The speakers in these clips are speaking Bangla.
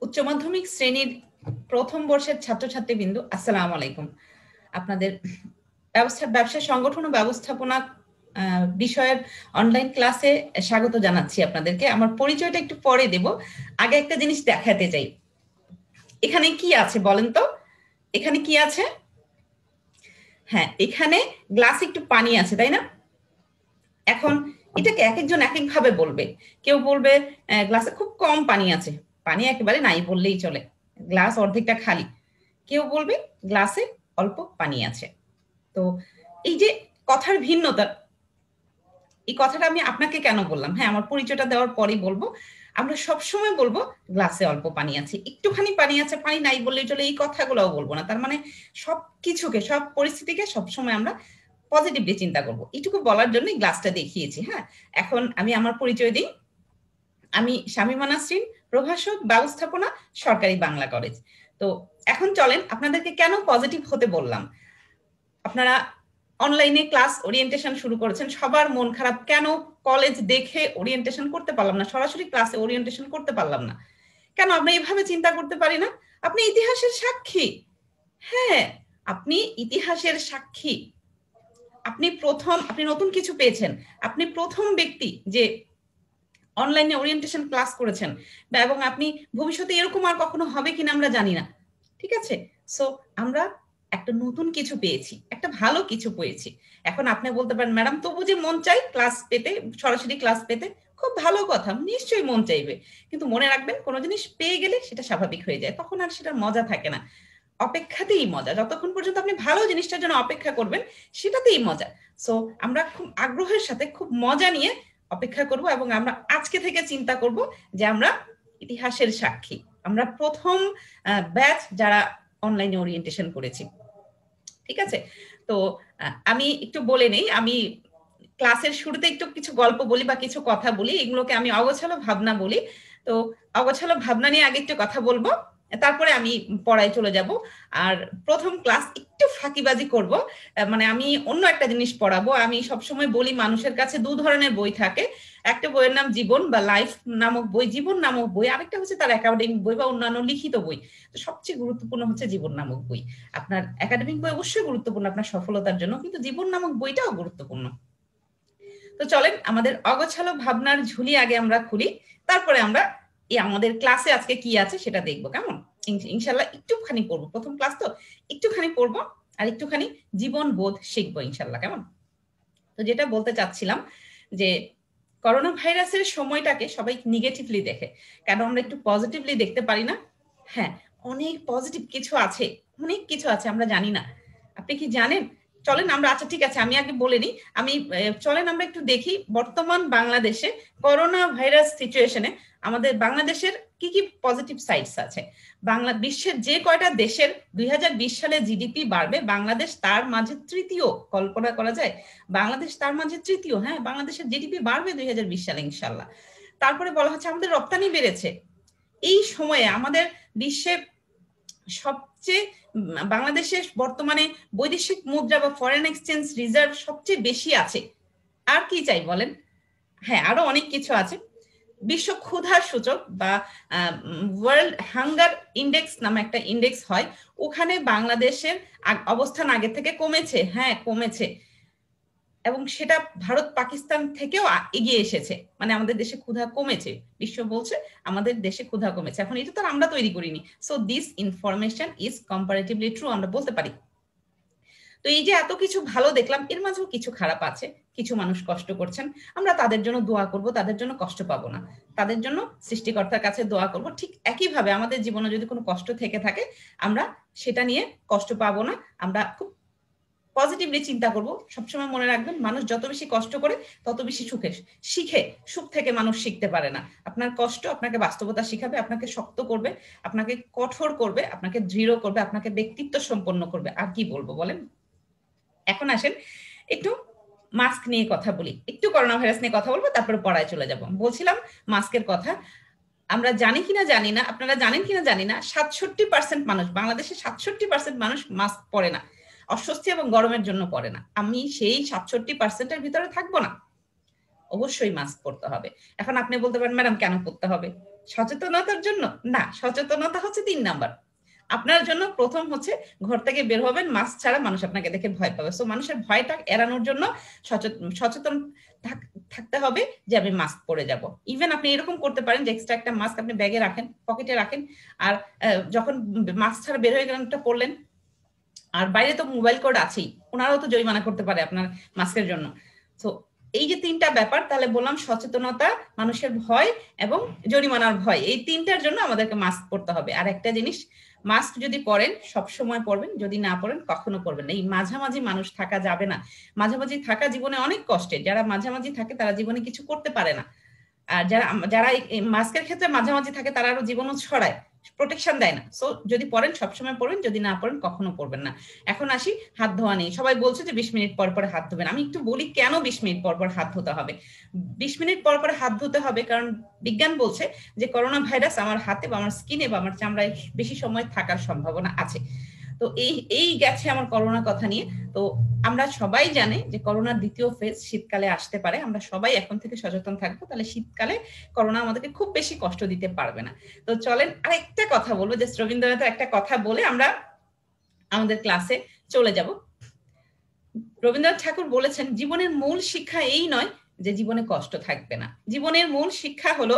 উচ্চ মাধ্যমিক শ্রেণীর প্রথম বর্ষের ছাত্রছাত্রীবৃন্দ, আসসালামু আলাইকুম। আপনাদের ব্যবসা সংগঠন ও ব্যবস্থাপনা বিষয়ের অনলাইন ক্লাসে স্বাগত জানাচ্ছি আপনাদেরকে। আমার পরিচয়টা একটু পরে দেব, আগে একটা জিনিস দেখাতে চাই। এখানে কি আছে বলেন তো? এখানে কি আছে? হ্যাঁ, এখানে গ্লাসে একটু পানি আছে, তাই না? এখন এটাকে এক একজন এক এক ভাবে বলবে। কেউ বলবে গ্লাসে খুব কম পানি আছে, পানি একেবারে নাই বললেই চলে, গ্লাস অর্ধেকটা খালি। কেউ বলবে গ্লাসে অল্প পানি আছে। তো এই যে কথার ভিন্নতা, এই কথাটা আমি আপনাকে কেন বললাম? হ্যাঁ, আমার পরিচয়টা দেওয়ার পরেই বলবো। আমরা সবসময় বলবো গ্লাসে অল্প পানি আছে, একটুখানি পানি আছে, পানি নাই বললেই চলে, এই কথাগুলোও বলবো না। তার মানে সবকিছুকে, সব পরিস্থিতিকে সবসময় আমরা পজিটিভলি চিন্তা করব, এটুকু বলার জন্য গ্লাসটা দেখিয়েছি। হ্যাঁ, এখন আমি আমার পরিচয় দিই। আমি শামীমা নাসরিন, প্রভাষক, ব্যবস্থাপনা, সরকারি বাংলা কলেজ। তো এখন চলেন, আপনাদেরকে কেন পজিটিভ হতে বললাম। আপনারা অনলাইনে ক্লাস ওরিয়েন্টেশন শুরু করেছেন, সবার মন খারাপ, কেন কলেজ দেখে ওরিয়েন্টেশন করতে পারলাম না, সরাসরি ক্লাসে ওরিয়েন্টেশন করতে পারলাম না, কেন আমরা এইভাবে চিন্তা করতে পারি না? আপনি ইতিহাসের সাক্ষী। হ্যাঁ, আপনি ইতিহাসের সাক্ষী। আপনি নতুন কিছু পেয়েছেন, আপনি প্রথম ব্যক্তি যে অনলাইনে ওরিয়েন্টেশন ক্লাস করেছেন, এবং আপনি ভবিষ্যতে এরকম আর কখনো হবে কিনা আমরা জানি না। ঠিক আছে, সো আমরা একটা নতুন কিছু পেয়েছি, একটা ভালো কিছু পেয়েছি। এখন আপনি বলতে পারেন, ম্যাডাম তবু যে মন চাই ক্লাস পেতে, সরাসরি ক্লাস পেতে। খুব ভালো কথা, নিশ্চয়ই মন চাইবে, কিন্তু মনে রাখবেন কোনো জিনিস পেয়ে গেলে সেটা স্বাভাবিক হয়ে যায়, তখন আর সেটার মজা থাকে না। অপেক্ষাতেই মজা, যতক্ষণ পর্যন্ত আপনি ভালো জিনিসটার জন্য অপেক্ষা করবেন সেটাতেই মজা। সো আমরা খুব আগ্রহের সাথে, খুব মজা নিয়ে অপেক্ষা করব, এবং আমরা আজকে থেকে চিন্তা করব যে আমরা ইতিহাসের সাক্ষী, আমরা প্রথম ব্যাচ যারা অনলাইনে ওরিয়েন্টেশন করেছি। ঠিক আছে, তো আমি একটু বলে নেই, আমি ক্লাসের শুরুতে একটু কিছু গল্প বলি বা কিছু কথা বলি, এগুলোকে আমি অগোছালো ভাবনা বলি। তো অগোছালো ভাবনা নিয়ে আগে একটু কথা বলবো, তারপরে আমি পড়ায় চলে যাব। আর প্রথম ক্লাস একটু ফাঁকিবাজি করব, মানে আমি অন্য একটা জিনিস পড়াবো। আমি সবসময় বলি, মানুষের কাছে দু ধরনের বই থাকে, একটা বইয়ের নাম জীবন বা লাইফ নামক বই, জীবন নামক বই, আরেকটা হচ্ছে তার একাডেমিক বই বা অন্যান্য লিখিত বই। তো সবচেয়ে গুরুত্বপূর্ণ হচ্ছে জীবন নামক বই। আপনার একাডেমিক বই অবশ্যই গুরুত্বপূর্ণ আপনার সফলতার জন্য, কিন্তু জীবন নামক বইটাও গুরুত্বপূর্ণ। তো চলেন আমাদের অগোছালো ভাবনার ঝুলি আগে আমরা খুলি, তারপরে আমরা এই আমাদের ক্লাসে আজকে কি আছে সেটা দেখবো, কেমন? ইনশাল্লাহ একটুখানি পড়বো, প্রথম ক্লাস তো একটুখানি পড়বো, আর একটুখানি জীবন বোধ শিখবো ইনশাল্লাহ, কেমন? তো যেটা বলতে চাচ্ছিলাম যে করোনা ভাইরাসের সময়টাকে সবাই নেগেটিভলি দেখে, কেন আমরা একটু পজিটিভলি দেখতে পারি না? হ্যাঁ, অনেক পজিটিভ কিছু আছে, অনেক কিছু আছে আমরা জানি না। আপনি কি জানেন? চলেন আমরা, আচ্ছা ঠিক আছে, আমি আগে বলে নিই। চলেন আমরা একটু দেখি বর্তমান বাংলাদেশে করোনা ভাইরাস সিচুয়েশনে আমাদের বাংলাদেশের কি কি পজিটিভ সাইডস আছে। বিশ্বের যে কয়টা দেশের 2020 সালে জিডিপি বাড়বে, বাংলাদেশ তার মাঝে তৃতীয়। কল্পনা করা যায়, বাংলাদেশ তার মাঝে তৃতীয়। হ্যাঁ, বাংলাদেশের জিডিপি বাড়বে 2020 সালে ইনশাল্লাহ। তারপরে বলা হচ্ছে আমাদের রপ্তানি বেড়েছে। এই সময়ে আমাদের বিশ্বের সবচেয়ে, বাংলাদেশের বর্তমানে বৈদেশিক মুদ্রা বা ফরেন এক্সচেঞ্জ রিজার্ভ সবচেয়ে বেশি আছে। আর কি চাই বলেন? হ্যাঁ, আরো অনেক কিছু আছে। বিশ্ব ক্ষুধা সূচক বা ওয়ার্ল্ড হাঙ্গার ইন্ডেক্স নামে একটা ইন্ডেক্স হয়, ওখানে বাংলাদেশের অবস্থান আগে থেকে কমেছে। হ্যাঁ, কমেছে, এবং সেটা ভারত পাকিস্তান থেকেও এগিয়ে এসেছে, মানে আমাদের দেশে ক্ষুধা কমেছে। বিশ্ব বলছে আমাদের দেশে ক্ষুধা কমেছে। এখন এটা তো আমরা তৈরি করিনি, so this information is comparatively true, আমরা বলতে পারি। তো এই যে এত কিছু ভালো দেখলাম, এর মাঝেও কিছু খারাপ আছে, কিছু মানুষ কষ্ট করছেন। আমরা তাদের জন্য দোয়া করব, তাদের জন্য কষ্ট পাবো না, তাদের জন্য সৃষ্টিকর্তার কাছে দোয়া করব। ঠিক একইভাবে আমাদের জীবনে যদি কোনো কষ্ট থেকে থাকে, আমরা সেটা নিয়ে কষ্ট পাবো না, আমরা খুব পজিটিভলি চিন্তা করব। সবসময় মনে রাখবেন, মানুষ যত বেশি কষ্ট করে তত বেশি শিখে। সুখ থেকে মানুষ শিখতে পারে না। আপনার কষ্ট আপনাকে বাস্তবতা শিখাবে, আপনাকে শক্ত করবে, আপনাকে কঠোর করবে, আপনাকে দৃঢ় করবে, আপনাকে ব্যক্তিত্ব সম্পন্ন করবে। আর কি বলবো বলেন? এখন আসেন একটু মাস্ক নিয়ে কথা বলি, একটু করোনা ভাইরাস নিয়ে কথা বলবো, তারপরে পড়ায় চলে যাব। বলছিলাম মাস্কের কথা। আমরা জানি কিনা জানি না, আপনারা জানেন কিনা জানি না, 67% মানুষ, বাংলাদেশে 67% মানুষ মাস্ক পরে না, অস্বস্তি এবং গরমের জন্য পরে না। আমি সেই 67%-এর ভিতরে থাকবো না, অবশ্যই মাস্ক পরতে হবে। এখন আপনি বলতে পারেন, ম্যাডাম কেন পরতে হবে? সচেতনতার জন্য না, সচেতনতা হচ্ছে 3 নাম্বার। আপনার জন্য প্রথম হচ্ছে ঘর থেকে বের হবেন মাস্ক ছাড়া, মানুষ আপনাকে দেখে ভয় পাবে। সো মানুষের ভয়টা এড়ানোর জন্য সচেতন থাকতে হবে যে আমি মাস্ক পরে যাব। ইভেন আপনি এরকম করতে পারেন যে এক্সট্রা একটা মাস্ক আপনি ব্যাগে রাখেন, পকেটে রাখেন, আর যখন মাস্ক ছাড়া বের হয়ে গেলেন একটা পরলেন। আর বাইরে তো মোবাইল কোড আছেই, ওনারাও তো জরিমানা করতে পারে আপনার মাস্কের জন্য। তো এই যে 3টা ব্যাপার, তাহলে বললাম সচেতনতা, মানুষের ভয় এবং জরিমানার ভয়, এই 3টার জন্য আমাদেরকে মাস্ক পরতে হবে। আর একটা জিনিস, মাস্ক যদি পরেন সব সময় পরবেন, যদি না পরেন কখনো পরবেন না। এই মাঝামাঝি মানুষ থাকা যাবে না। মাঝামাঝি থাকা জীবনে অনেক কষ্টের। যারা মাঝামাঝি থাকে তারা জীবনে কিছু করতে পারে না। আর যারা যারা মাস্কের ক্ষেত্রে মাঝামাঝি থাকে তারা আরো জীবনও ছড়ায়, প্রোটেকশন দেয় না। সো যদি পড়েন সবসময় পড়বেন, যদি না পড়েন কখনো পড়বেন না। এখন আসি হাত ধোয়া নেই। সবাই বলছে যে 20 মিনিট পর পর হাত ধোবেন। আমি একটু বলি কেন 20 মিনিট পর পর হাত ধুতে হবে। 20 মিনিট পর পর হাত ধুতে হবে কারণ বিজ্ঞান বলছে যে করোনা ভাইরাস আমার হাতে বা আমার স্কিনে বা আমার চামড়ায় বেশি সময় থাকার সম্ভাবনা আছে। তো এই গেছে আমার করোনা কথা নিয়ে। তো আমরা সবাই জানি যে করোনার দ্বিতীয় ফেজ শীতকালে আসতে পারে। আমরা সবাই এখন থেকে সচেতন থাকবো, তাহলে শীতকালে করোনা আমাদেরকে খুব বেশি কষ্ট দিতে পারবে না। তো চলেন আরেকটা কথা বলবো, যে রবীন্দ্রনাথের একটা কথা বলে আমরা আমাদের ক্লাসে চলে যাব। রবীন্দ্রনাথ ঠাকুর বলেছেন, জীবনের মূল শিক্ষা এই নয় যে জীবনে কষ্ট থাকবে না। জীবনের মূল শিক্ষা হলো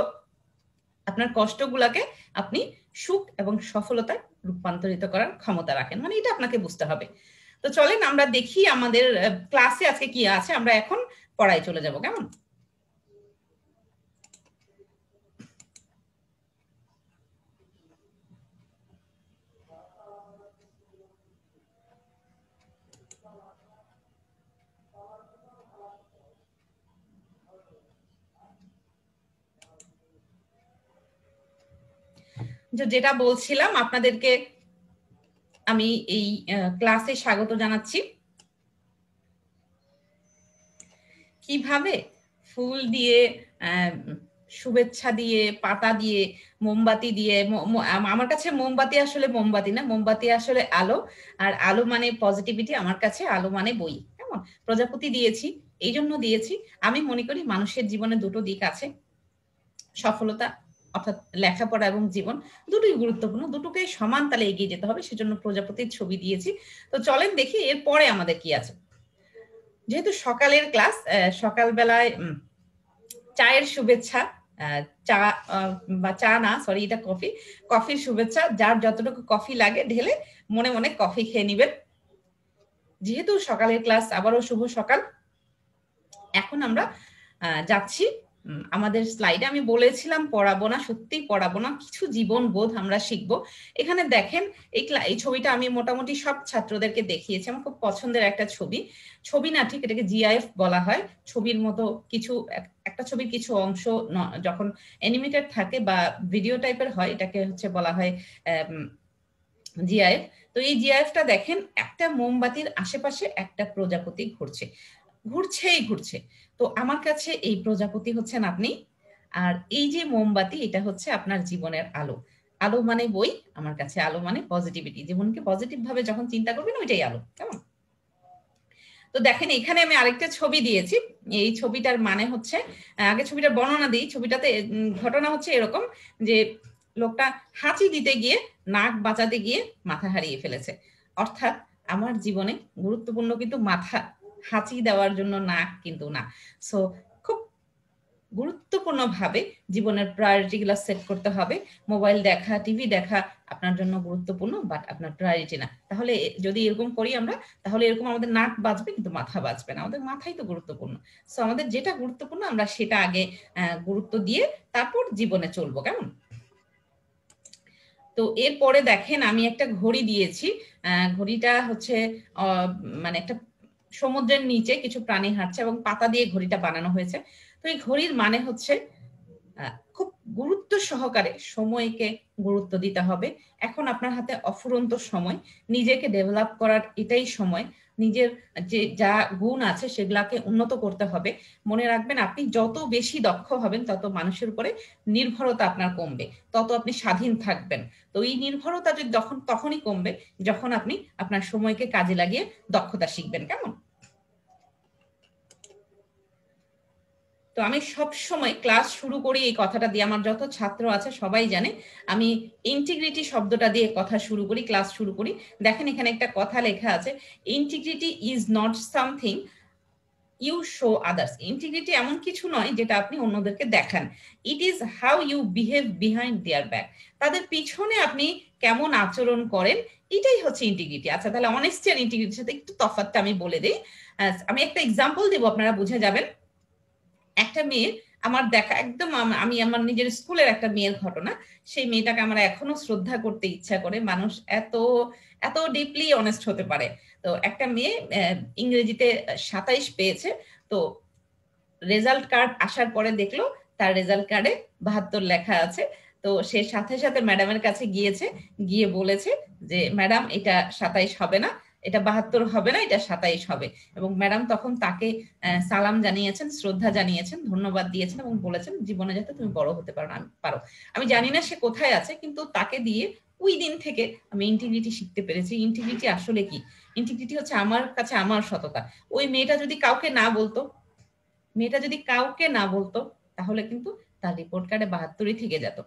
আপনার কষ্টগুলাকে আপনি সুখ এবং সফলতায় রূপান্তরিত করার ক্ষমতা রাখেন। মানে এটা আপনাকে বুঝতে হবে। তো চলেন আমরা দেখি আমাদের ক্লাসে আজকে কি আছে। আমরা এখন পড়ায় চলে যাব, কেমন? যেটা বলছিলাম আপনাদেরকে, আমি এই ক্লাসে স্বাগত জানাচ্ছি। কিভাবে ফুল দিয়ে, শুভেচ্ছা দিয়ে, পাতা দিয়ে, মোমবাতি দিয়ে, আমার কাছে মোমবাতি আসলে মোমবাতি না, মোমবাতি আসলে আলো। আর আলো মানে পজিটিভিটি, আমার কাছে আলো মানে বই। কেমন? প্রজাপতি দিয়েছি, এই জন্য দিয়েছি আমি মনে করি মানুষের জীবনে দুটো দিক আছে, সফলতা অর্থাৎ লেখাপড়া এবং জীবন, দুটোই গুরুত্বপূর্ণ, দুটোকে সমান তালে এগিয়ে যেতে হবে, সেজন্য প্রজাপতির ছবি দিয়েছি। তো চলেন দেখি এরপরে আমাদের কি আছে। যেহেতু সকালের ক্লাস, সকালবেলায় চায়ের শুভেচ্ছা, চা বা চা না, সরি এটা কফি, কফির শুভেচ্ছা। যার যতটুকু কফি লাগে ঢেলে মনে মনে কফি খেয়ে নিবেন। যেহেতু সকালের ক্লাস, আবারও শুভ সকাল। এখন আমরা যাচ্ছি আমাদের স্লাইডে। আমি বলেছিলাম পড়াবো না, সত্যি পড়াবো না, কিছু জীবন বোধ আমরা শিখবো। এখানে দেখেন এই ছবিটা আমি মোটামুটি সব ছাত্রদেরকে দেখিয়েছি। আমার খুব পছন্দের একটা ছবি, ছবি না ঠিক এটাকে জিআইএফ বলা হয়। ছবির মতো কিছু, একটা ছবির কিছু অংশ যখন অ্যানিমেটেড থাকে বা ভিডিও টাইপের হয়, এটাকে হচ্ছে বলা হয় জিআইএফ। তো এই জিআইএফটা দেখেন, একটা মোমবাতির আশেপাশে একটা প্রজাপতি ঘুরছে, ঘুরছেই ঘুরছে। তো আমার কাছে এই প্রজাপতি হচ্ছেন আপনি, আর এই যে মোমবাতি এটা হচ্ছে আপনার জীবনের আলো। আলো মানে বই, আমার কাছে আলো মানে পজিটিভিটি। জীবনকে পজিটিভ ভাবে যখন চিন্তা করবেন ওইটাই আলো, কেমন? তো দেখেন এখানে আমি আরেকটা ছবি দিয়েছি। এই ছবিটার মানে হচ্ছে, আগে ছবিটার বর্ণনা দিই। ছবিটাতে ঘটনা হচ্ছে এরকম যে লোকটা হাঁচি দিতে গিয়ে, নাক বাঁচাতে গিয়ে মাথা হারিয়ে ফেলেছে। অর্থাৎ আমার জীবনে গুরুত্বপূর্ণ কিন্তু মাথা, হাঁচি দেওয়ার জন্য নাক কিন্তু না। সো খুব গুরুত্বপূর্ণভাবে জীবনের প্রায়োরিটি গুলো সেট করতে হবে। মোবাইল দেখা, টিভি দেখা আপনার জন্য গুরুত্বপূর্ণ, বাট আপনার প্রায়োরিটি না। তাহলে যদি এরকম করি আমরা, তাহলে এরকম আমাদের নাক বাজবে কিন্তু মাথা বাজবে না। আমাদের মাথাই তো গুরুত্বপূর্ণ। সো আমাদের যেটা গুরুত্বপূর্ণ আমরা সেটা আগে গুরুত্ব দিয়ে তারপর জীবনে চলবো, কেমন? তো এরপরে দেখেন আমি একটা ঘড়ি দিয়েছি। ঘড়িটা হচ্ছে মানে একটা সমুদ্রের নিচে কিছু প্রাণী হাঁটছে এবং পাতা দিয়ে ঘড়িটা বানানো হয়েছে। তো এই ঘড়ির মানে হচ্ছে খুব গুরুত্ব সহকারে সময়কে গুরুত্ব দিতে হবে। এখন আপনার হাতে অফুরন্ত সময়, নিজেকে ডেভেলপ করার এটাই সময়। নিজের যে যা গুণ আছে সেগুলাকে উন্নত করতে হবে। মনে রাখবেন, আপনি যত বেশি দক্ষ হবেন তত মানুষের উপরে নির্ভরতা আপনার কমবে, তত আপনি স্বাধীন থাকবেন। তো এই নির্ভরতা যদি তখনই কমবে যখন আপনি আপনার সময়কে কাজে লাগিয়ে দক্ষতা শিখবেন, কেমন? তো আমি সব সময় ক্লাস শুরু করি এই কথাটা দিয়ে, আমার যত ছাত্র আছে সবাই জানে আমি ইন্টিগ্রিটি শব্দটা দিয়ে কথা শুরু করি, ক্লাস শুরু করি। দেখেন এখানে একটা কথা লেখা আছে, integrity is not something you show others. Integrity এমন কিছু নয় যেটা আপনি অন্যদেরকে দেখান, it is how you behave behind their back. তাদের পিছনে আপনি কেমন আচরণ করেন, এটাই হচ্ছে ইন্টিগ্রিটি। আচ্ছা, তাহলে অনেস্টি আর ইন্টিগ্রিটির সাথে একটু তফাৎটা আমি বলে দিই। আমি একটা এক্সাম্পল দেবো, আপনারা বুঝে যাবেন। একটা মেয়ে আমার দেখা একদম, আমি আমার নিজের স্কুলের একটা মেয়ের ঘটনা, সেই মেয়েটাকে আমার এখনো শ্রদ্ধা করতে ইচ্ছা করে। মানুষ এত এত ডিপলি অনেস্ট হতে পারে। তো একটা মেয়ে ইংরেজিতে 27 পেয়েছে। তো রেজাল্ট কার্ড আসার পরে দেখলো তার রেজাল্ট কার্ডে 72 লেখা আছে। তো সে সাথে সাথে ম্যাডামের কাছে গিয়েছে, গিয়ে বলেছে যে ম্যাডাম এটা 27 হবে না, এটা 72 হবে না, এটা 27 হবে। এবং ম্যাডাম তখন তাকে সালাম জানিয়েছেন, শ্রদ্ধা জানিয়েছেন, ধন্যবাদ দিয়েছেন এবং বলেছেন জীবনে যাতে তুমি বড় হতে পারো। আমি জানি না সে কোথায় আছে, কিন্তু তাকে দিয়ে ওই দিন থেকে আমি ইন্টিগ্রিটি শিখতে পেরেছি। ইন্টিগ্রিটি আসলে কি? ইন্টিগ্রিটি হচ্ছে আমার কাছে আমার সততা। ওই মেয়েটা যদি কাউকে না বলতো, তাহলে কিন্তু তার রিপোর্ট কার্ডে 72ই থেকে যেত।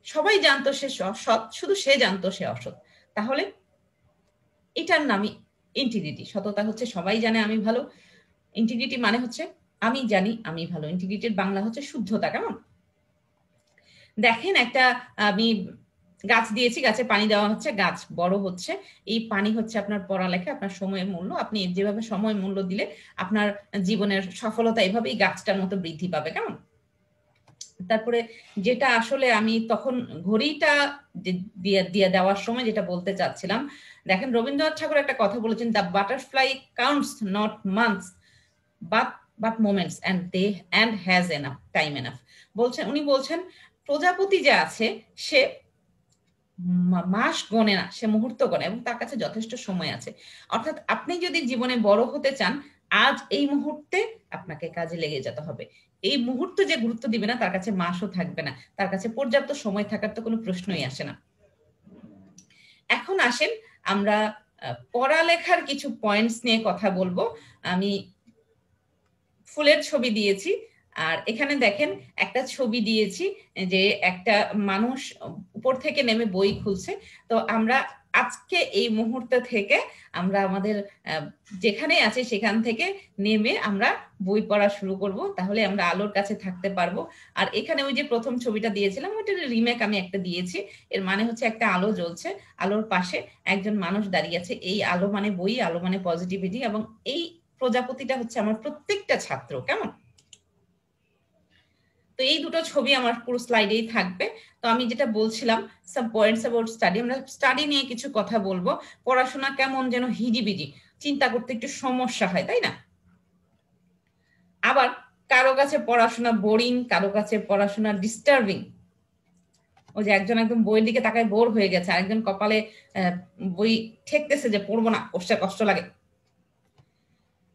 সবাই জানতো সে সৎ, শুধু সে জানতো সে অসৎ। তাহলে এটার নামই ইন্টিগ্রিটি। সততা হচ্ছে সবাই জানে আমি ভালো, ইন্টিগ্রিটি মানে হচ্ছে আমি জানি আমি ভালো। ইন্টিগ্রিটির বাংলা হচ্ছে শুদ্ধতা। কেমন? দেখেন একটা আমি গাছ দিয়েছি, গাছে পানি দেওয়া হচ্ছে, গাছ বড় হচ্ছে। এই পানি হচ্ছে আপনার পড়ালেখা, আপনার সময়ের মূল্য। আপনি যেভাবে সময় মূল্য দিলে আপনার জীবনের সফলতা এভাবেই গাছটার মতো বৃদ্ধি পাবে। কেমন? তারপরে যেটা আসলে আমি তখন ঘড়িটা দিয়ে দেওয়ার সময় যেটা বলতে চাচ্ছিলাম, দেখেন রবীন্দ্রনাথ ঠাকুর একটা কথা বলেছেন, the butterfly counts not months but moments and has enough time enough. বলছেন, উনি বলছেন প্রজাপতি যে আছে সে মাস গণে না, সে মুহূর্ত গণে এবং তার কাছে যথেষ্ট সময় আছে। অর্থাৎ আপনি যদি জীবনে বড় হতে চান, আজ এই মুহূর্তে আপনাকে কাজে লেগে যেতে হবে। এই মুহূর্তে যে গুরুত্ব দিবে না, তার কাছে মাসও থাকবে না, তার কাছে পর্যাপ্ত সময় থাকার তো কোনো প্রশ্নই আসে না। এখন আসেন আমরা পড়ালেখার কিছু পয়েন্টস নিয়ে কথা বলবো। আমি ফুলের ছবি দিয়েছি, আর এখানে দেখেন একটা ছবি দিয়েছি যে একটা মানুষ উপর থেকে নেমে বই খুলছে। তো আমরা আজকে এই মুহূর্ত থেকে আমরা আমাদের যেখানে আছে সেখান থেকে নেমে আমরা বই পড়া শুরু করব, তাহলে আমরা আলোর কাছে থাকতে পারবো। আর এখানে ওই যে প্রথম ছবিটা দিয়েছিলাম, ওইটার রিমেক আমি একটা দিয়েছি। এর মানে হচ্ছে একটা আলো জ্বলছে, আলোর পাশে একজন মানুষ দাঁড়িয়ে আছে। এই আলো মানে বই, আলো মানে পজিটিভিটি, এবং এই প্রজাপতিটা হচ্ছে আমার প্রত্যেকটা ছাত্র। কেমন? তো এই দুটো ছবি আমার পুরো স্লাইডেই থাকবে। তো আমি যেটা বলছিলাম, সাম পয়েন্টস অ্যাবাউট স্টাডি, আমরা স্টাডি নিয়ে কিছু কথা বলবো। পড়াশোনা কেমন যেন হিজিবিজি, চিন্তা করতে একটু সমস্যা হয়, তাই না? আবার কারো কাছে পড়াশোনা বোরিং, কারো কাছে পড়াশোনা ডিস্টার্বিং। ওই যে একজন একদম বইয়ের দিকে তাকায় বোর হয়ে গেছে, আরেকজন কপালে বই ঠেকতেছে যে পড়বো না, কষ্ট লাগে।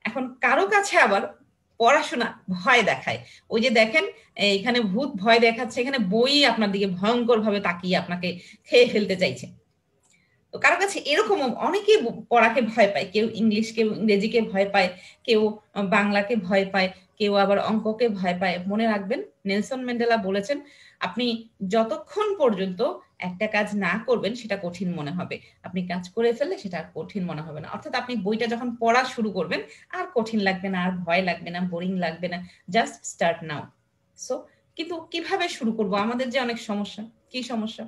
এখন কারো কাছে আবার পড়াশোনা ভয় দেখায়। ওই যে দেখেন এখানে ভূত ভয় দেখাচ্ছে, এখানে বই আপনার দিকে ভয়ঙ্কর ভাবে তাকিয়ে আপনাকে খেয়ে ফেলতে চাইছে। তো কারো কাছে এরকম, অনেকে পড়াকে ভয় পায়, কেউ ইংরেজিকে ভয় পায়, কেউ বাংলাকে ভয় পায়, কেউ আবার অঙ্ককে ভয় পায়। মনে রাখবেন নেলসন ম্যান্ডেলা বলেছেন, আপনি যতক্ষণ পর্যন্ত একটা কাজ না করবেন সেটা কঠিন মনে হবে, আপনি কাজ করে ফেললে সেটা আর কঠিন মনে হবে না। অর্থাৎ আপনি বইটা যখন পড়া শুরু করবেন আর কঠিন লাগবে না, আর ভয় লাগবে না, বোরিং লাগবে না, জাস্ট স্টার্ট নাও। সো কিন্তু কিভাবে শুরু করব? আমাদের যে অনেক সমস্যা। কি সমস্যা?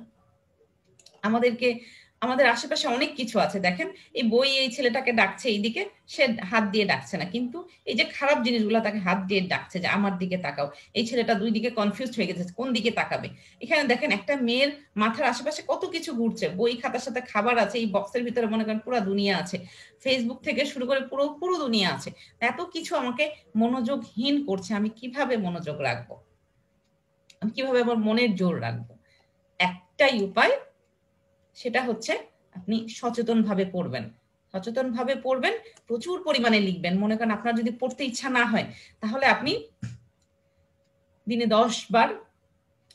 আমাদের আশেপাশে অনেক কিছু আছে। দেখেন এই বই এই ছেলেটাকে ডাকছে এইদিকে, সে হাত দিয়ে ডাকছে না, কিন্তু এই যে খারাপ জিনিসগুলো তাকে হাত দিয়ে ডাকছে যে আমার দিকে তাকাও। এই ছেলেটা দুই দিকে কনফিউজড হয়ে গেছে কোন দিকে তাকাবে। এখানে দেখেন একটা মেয়ের মাথার আশেপাশে কত কিছু ঘুরছে, বই খাতার সাথে খাবার আছে, এই বক্সের ভিতরে মনে করেন পুরো দুনিয়া আছে, ফেসবুক থেকে শুরু করে পুরো পুরো দুনিয়া আছে। এত কিছু আমাকে মনোযোগহীন করছে, আমি কিভাবে মনোযোগ রাখবো? আমি কিভাবে আমার মনের জোর রাখবো? একটাই উপায়, সেটা হচ্ছে আপনি সচেতনভাবে পড়বেন। সচেতনভাবে পড়বেন, প্রচুর পরিমাণে লিখবেন। মনে করেন আপনার যদি পড়তে ইচ্ছা না হয়, তাহলে আপনি দিনে 10 বার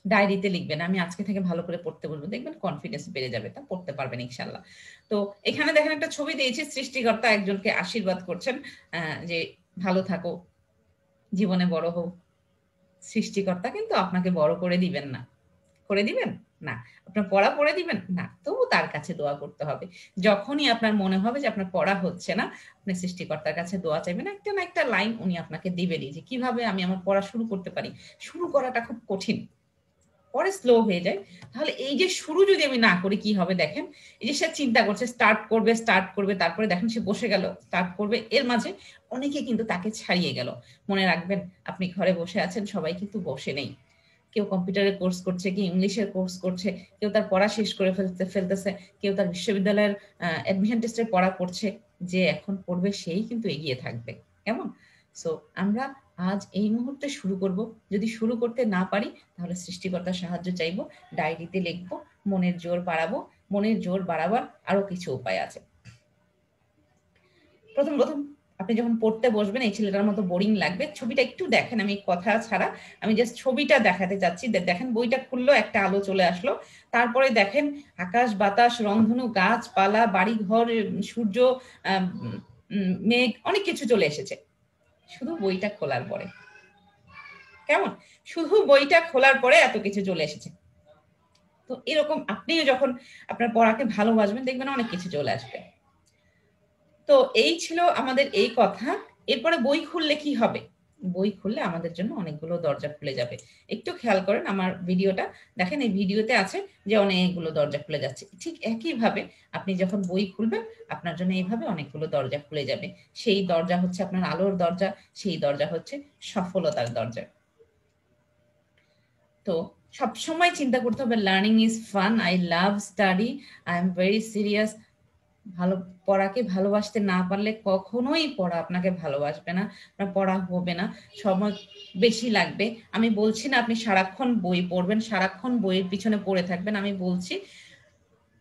ডায়েরিতে লিখবেন, আমি আজকে থেকে ভালো করে পড়তে বলবো, দেখবেন কনফিডেন্স বেড়ে যাবে, তা পড়তে পারবেন ইনশাল্লাহ। তো এখানে দেখেন একটা ছবি দিয়েছি, সৃষ্টিকর্তা একজনকে আশীর্বাদ করছেন যে ভালো থাকো, জীবনে বড় হও, সৃষ্টিকর্তা কিন্তু আপনাকে বড় করে দিবেন না। করে দিবেন না, আপনার পড়া পড়ে দিবেন না, তবু তার কাছে দোয়া করতে হবে। যখনই আপনার মনে হবে যে আপনার পড়া হচ্ছে না, আপনি সৃষ্টিকর্তার কাছে দোয়া চাইবেন, একটা না একটা লাইন উনি আপনাকে দিবেনই যে কিভাবে আমি আমার পড়া শুরু করতে পারি। শুরু করাটা খুব কঠিন, পরে স্লো হয়ে যায়। তাহলে এই যে শুরু যদি আমি না করি কি হবে দেখেন, এই যে সে চিন্তা করছে স্টার্ট করবে, তারপরে দেখেন সে বসে গেল, স্টার্ট করবে, এর মাঝে অনেকে কিন্তু তাকে ছাড়িয়ে গেল। মনে রাখবেন, আপনি ঘরে বসে আছেন, সবাই কিন্তু বসে নেই। কেউ কম্পিউটারের কোর্স করছে, কেউ ইংলিশের কোর্স করছে, কেউ তার পড়া শেষ করে ফেলতেছে, কেউ তার বিশ্ববিদ্যালয়ের অ্যাডমিশন টেস্টের পড়া করছে। যে এখন পড়বে সেই কিন্তু এগিয়ে থাকবে, কেমন? সো আমরা আজ এই মুহূর্তে শুরু করব। যদি শুরু করতে না পারি তাহলে সৃষ্টিকর্তার সাহায্য চাইবো, ডায়েরিতে লিখবো, মনের জোর বাড়াবো। মনের জোর বাড়াবার আরো কিছু উপায় আছে। প্রথম আপনি যখন পড়তে বসবেন, এই ছেলেটার মতো বোরিং লাগবে। ছবিটা একটু দেখেন, আমি কথা ছাড়া আমি জাস্ট ছবিটা দেখাতে চাচ্ছি। দেখেন বইটা খুললো, একটা আলো চলে আসলো, তারপরে দেখেন আকাশ বাতাস রংধনু গাছপালা বাড়ি ঘর সূর্য মেঘ অনেক কিছু চলে এসেছে শুধু বইটা খোলার পরে। কেমন? শুধু বইটা খোলার পরে এত কিছু চলে এসেছে। তো এরকম আপনিও যখন আপনার পড়াকে ভালোবাসবেন, দেখবেন অনেক কিছু চলে আসবে। তো এই ছিল আমাদের এই কথা। এরপরে বই খুললে কি হবে? বই খুললে আমাদের জন্য অনেকগুলো দরজা খুলে যাবে। একটু খেয়াল করেন আমার ভিডিওটা, দেখেন এই ভিডিওতে আছে যে অনেকগুলো দরজা খুলে যাচ্ছে। ঠিক একইভাবে আপনি যখন বই খুলবেন, আপনার জন্য এইভাবে অনেকগুলো দরজা খুলে যাবে। সেই দরজা হচ্ছে আপনার আলোর দরজা, সেই দরজা হচ্ছে সফলতার দরজা। তো সবসময় চিন্তা করতে হবে, learning is fun, I love study, I am very serious. ভালো পড়াকে ভালোবাসতে না পারলে কখনোই পড়া আপনাকে ভালোবাসবে না, আপনার পড়া হবে না, সময় বেশি লাগবে। আমি বলছি না আপনি সারাক্ষণ বই পড়বেন, সারাক্ষণ বইয়ের পিছনে পড়ে থাকবেন। আমি বলছি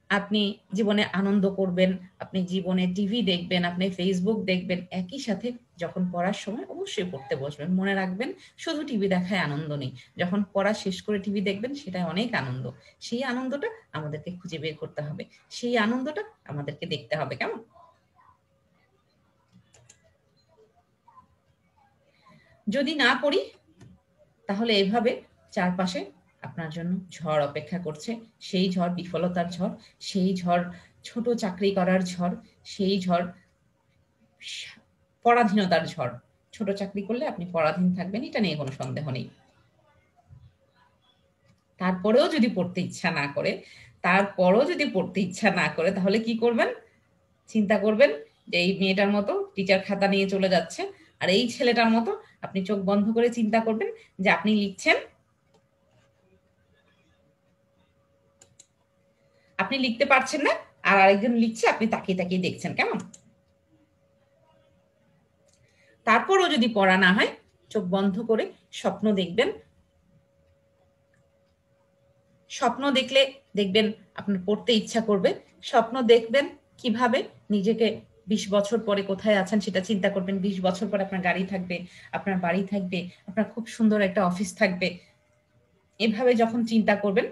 আপনি জীবনে আনন্দ করবেন, আপনি জীবনে টিভি দেখবেন, আপনি ফেসবুক দেখবেন, একই সাথে যখন পড়ার সময় অবশ্যই পড়তে বসবেন। মনে রাখবেন, শুধু টিভি দেখায় আনন্দ নেই, যখন পড়া শেষ করে টিভি দেখবেন সেটাই অনেক আনন্দ। সেই আনন্দটা আমাদেরকে খুঁজে বের করতে হবে, সেই আনন্দটা আমাদেরকে দেখতে হবে, কেমন? যদি না পড়ি তাহলে এভাবে চারপাশে আপনার জন্য ঝড় অপেক্ষা করছে। সেই ঝড় বিফলতার ঝড়, সেই ঝড় ছোট চাকরি করার ঝড়, সেই ঝড় পরাধীনতার ঝড়। ছোট চাকরি করলে আপনি পরাধীন থাকবেন, এটা নিয়ে কোনো সন্দেহ নেই। তারপরেও যদি পড়তে ইচ্ছা না করে তাহলে কি করবেন? চিন্তা করবেন যে এই মেয়েটার মতো টিচার খাতা নিয়ে চলে যাচ্ছে, আর এই ছেলেটার মতো আপনি চোখ বন্ধ করে চিন্তা করবেন যে আপনি লিখছেন, আপনি লিখতে পারছেন না, আর আরেকজন লিখছে, আপনি তাকিয়ে তাকিয়ে দেখছেন, কেমন? তারপরও যদি পড়া না হয়, চোখ বন্ধ করে স্বপ্ন দেখবেন। স্বপ্ন দেখলে দেখবেন আপনার পড়তে ইচ্ছা করবে। স্বপ্ন দেখবেন কিভাবে নিজেকে 20 বছর পরে কোথায় আছেন সেটা চিন্তা করবেন। 20 বছর পরে আপনার গাড়ি থাকবে, আপনার বাড়ি থাকবে, আপনার খুব সুন্দর একটা অফিস থাকবে। এভাবে যখন চিন্তা করবেন,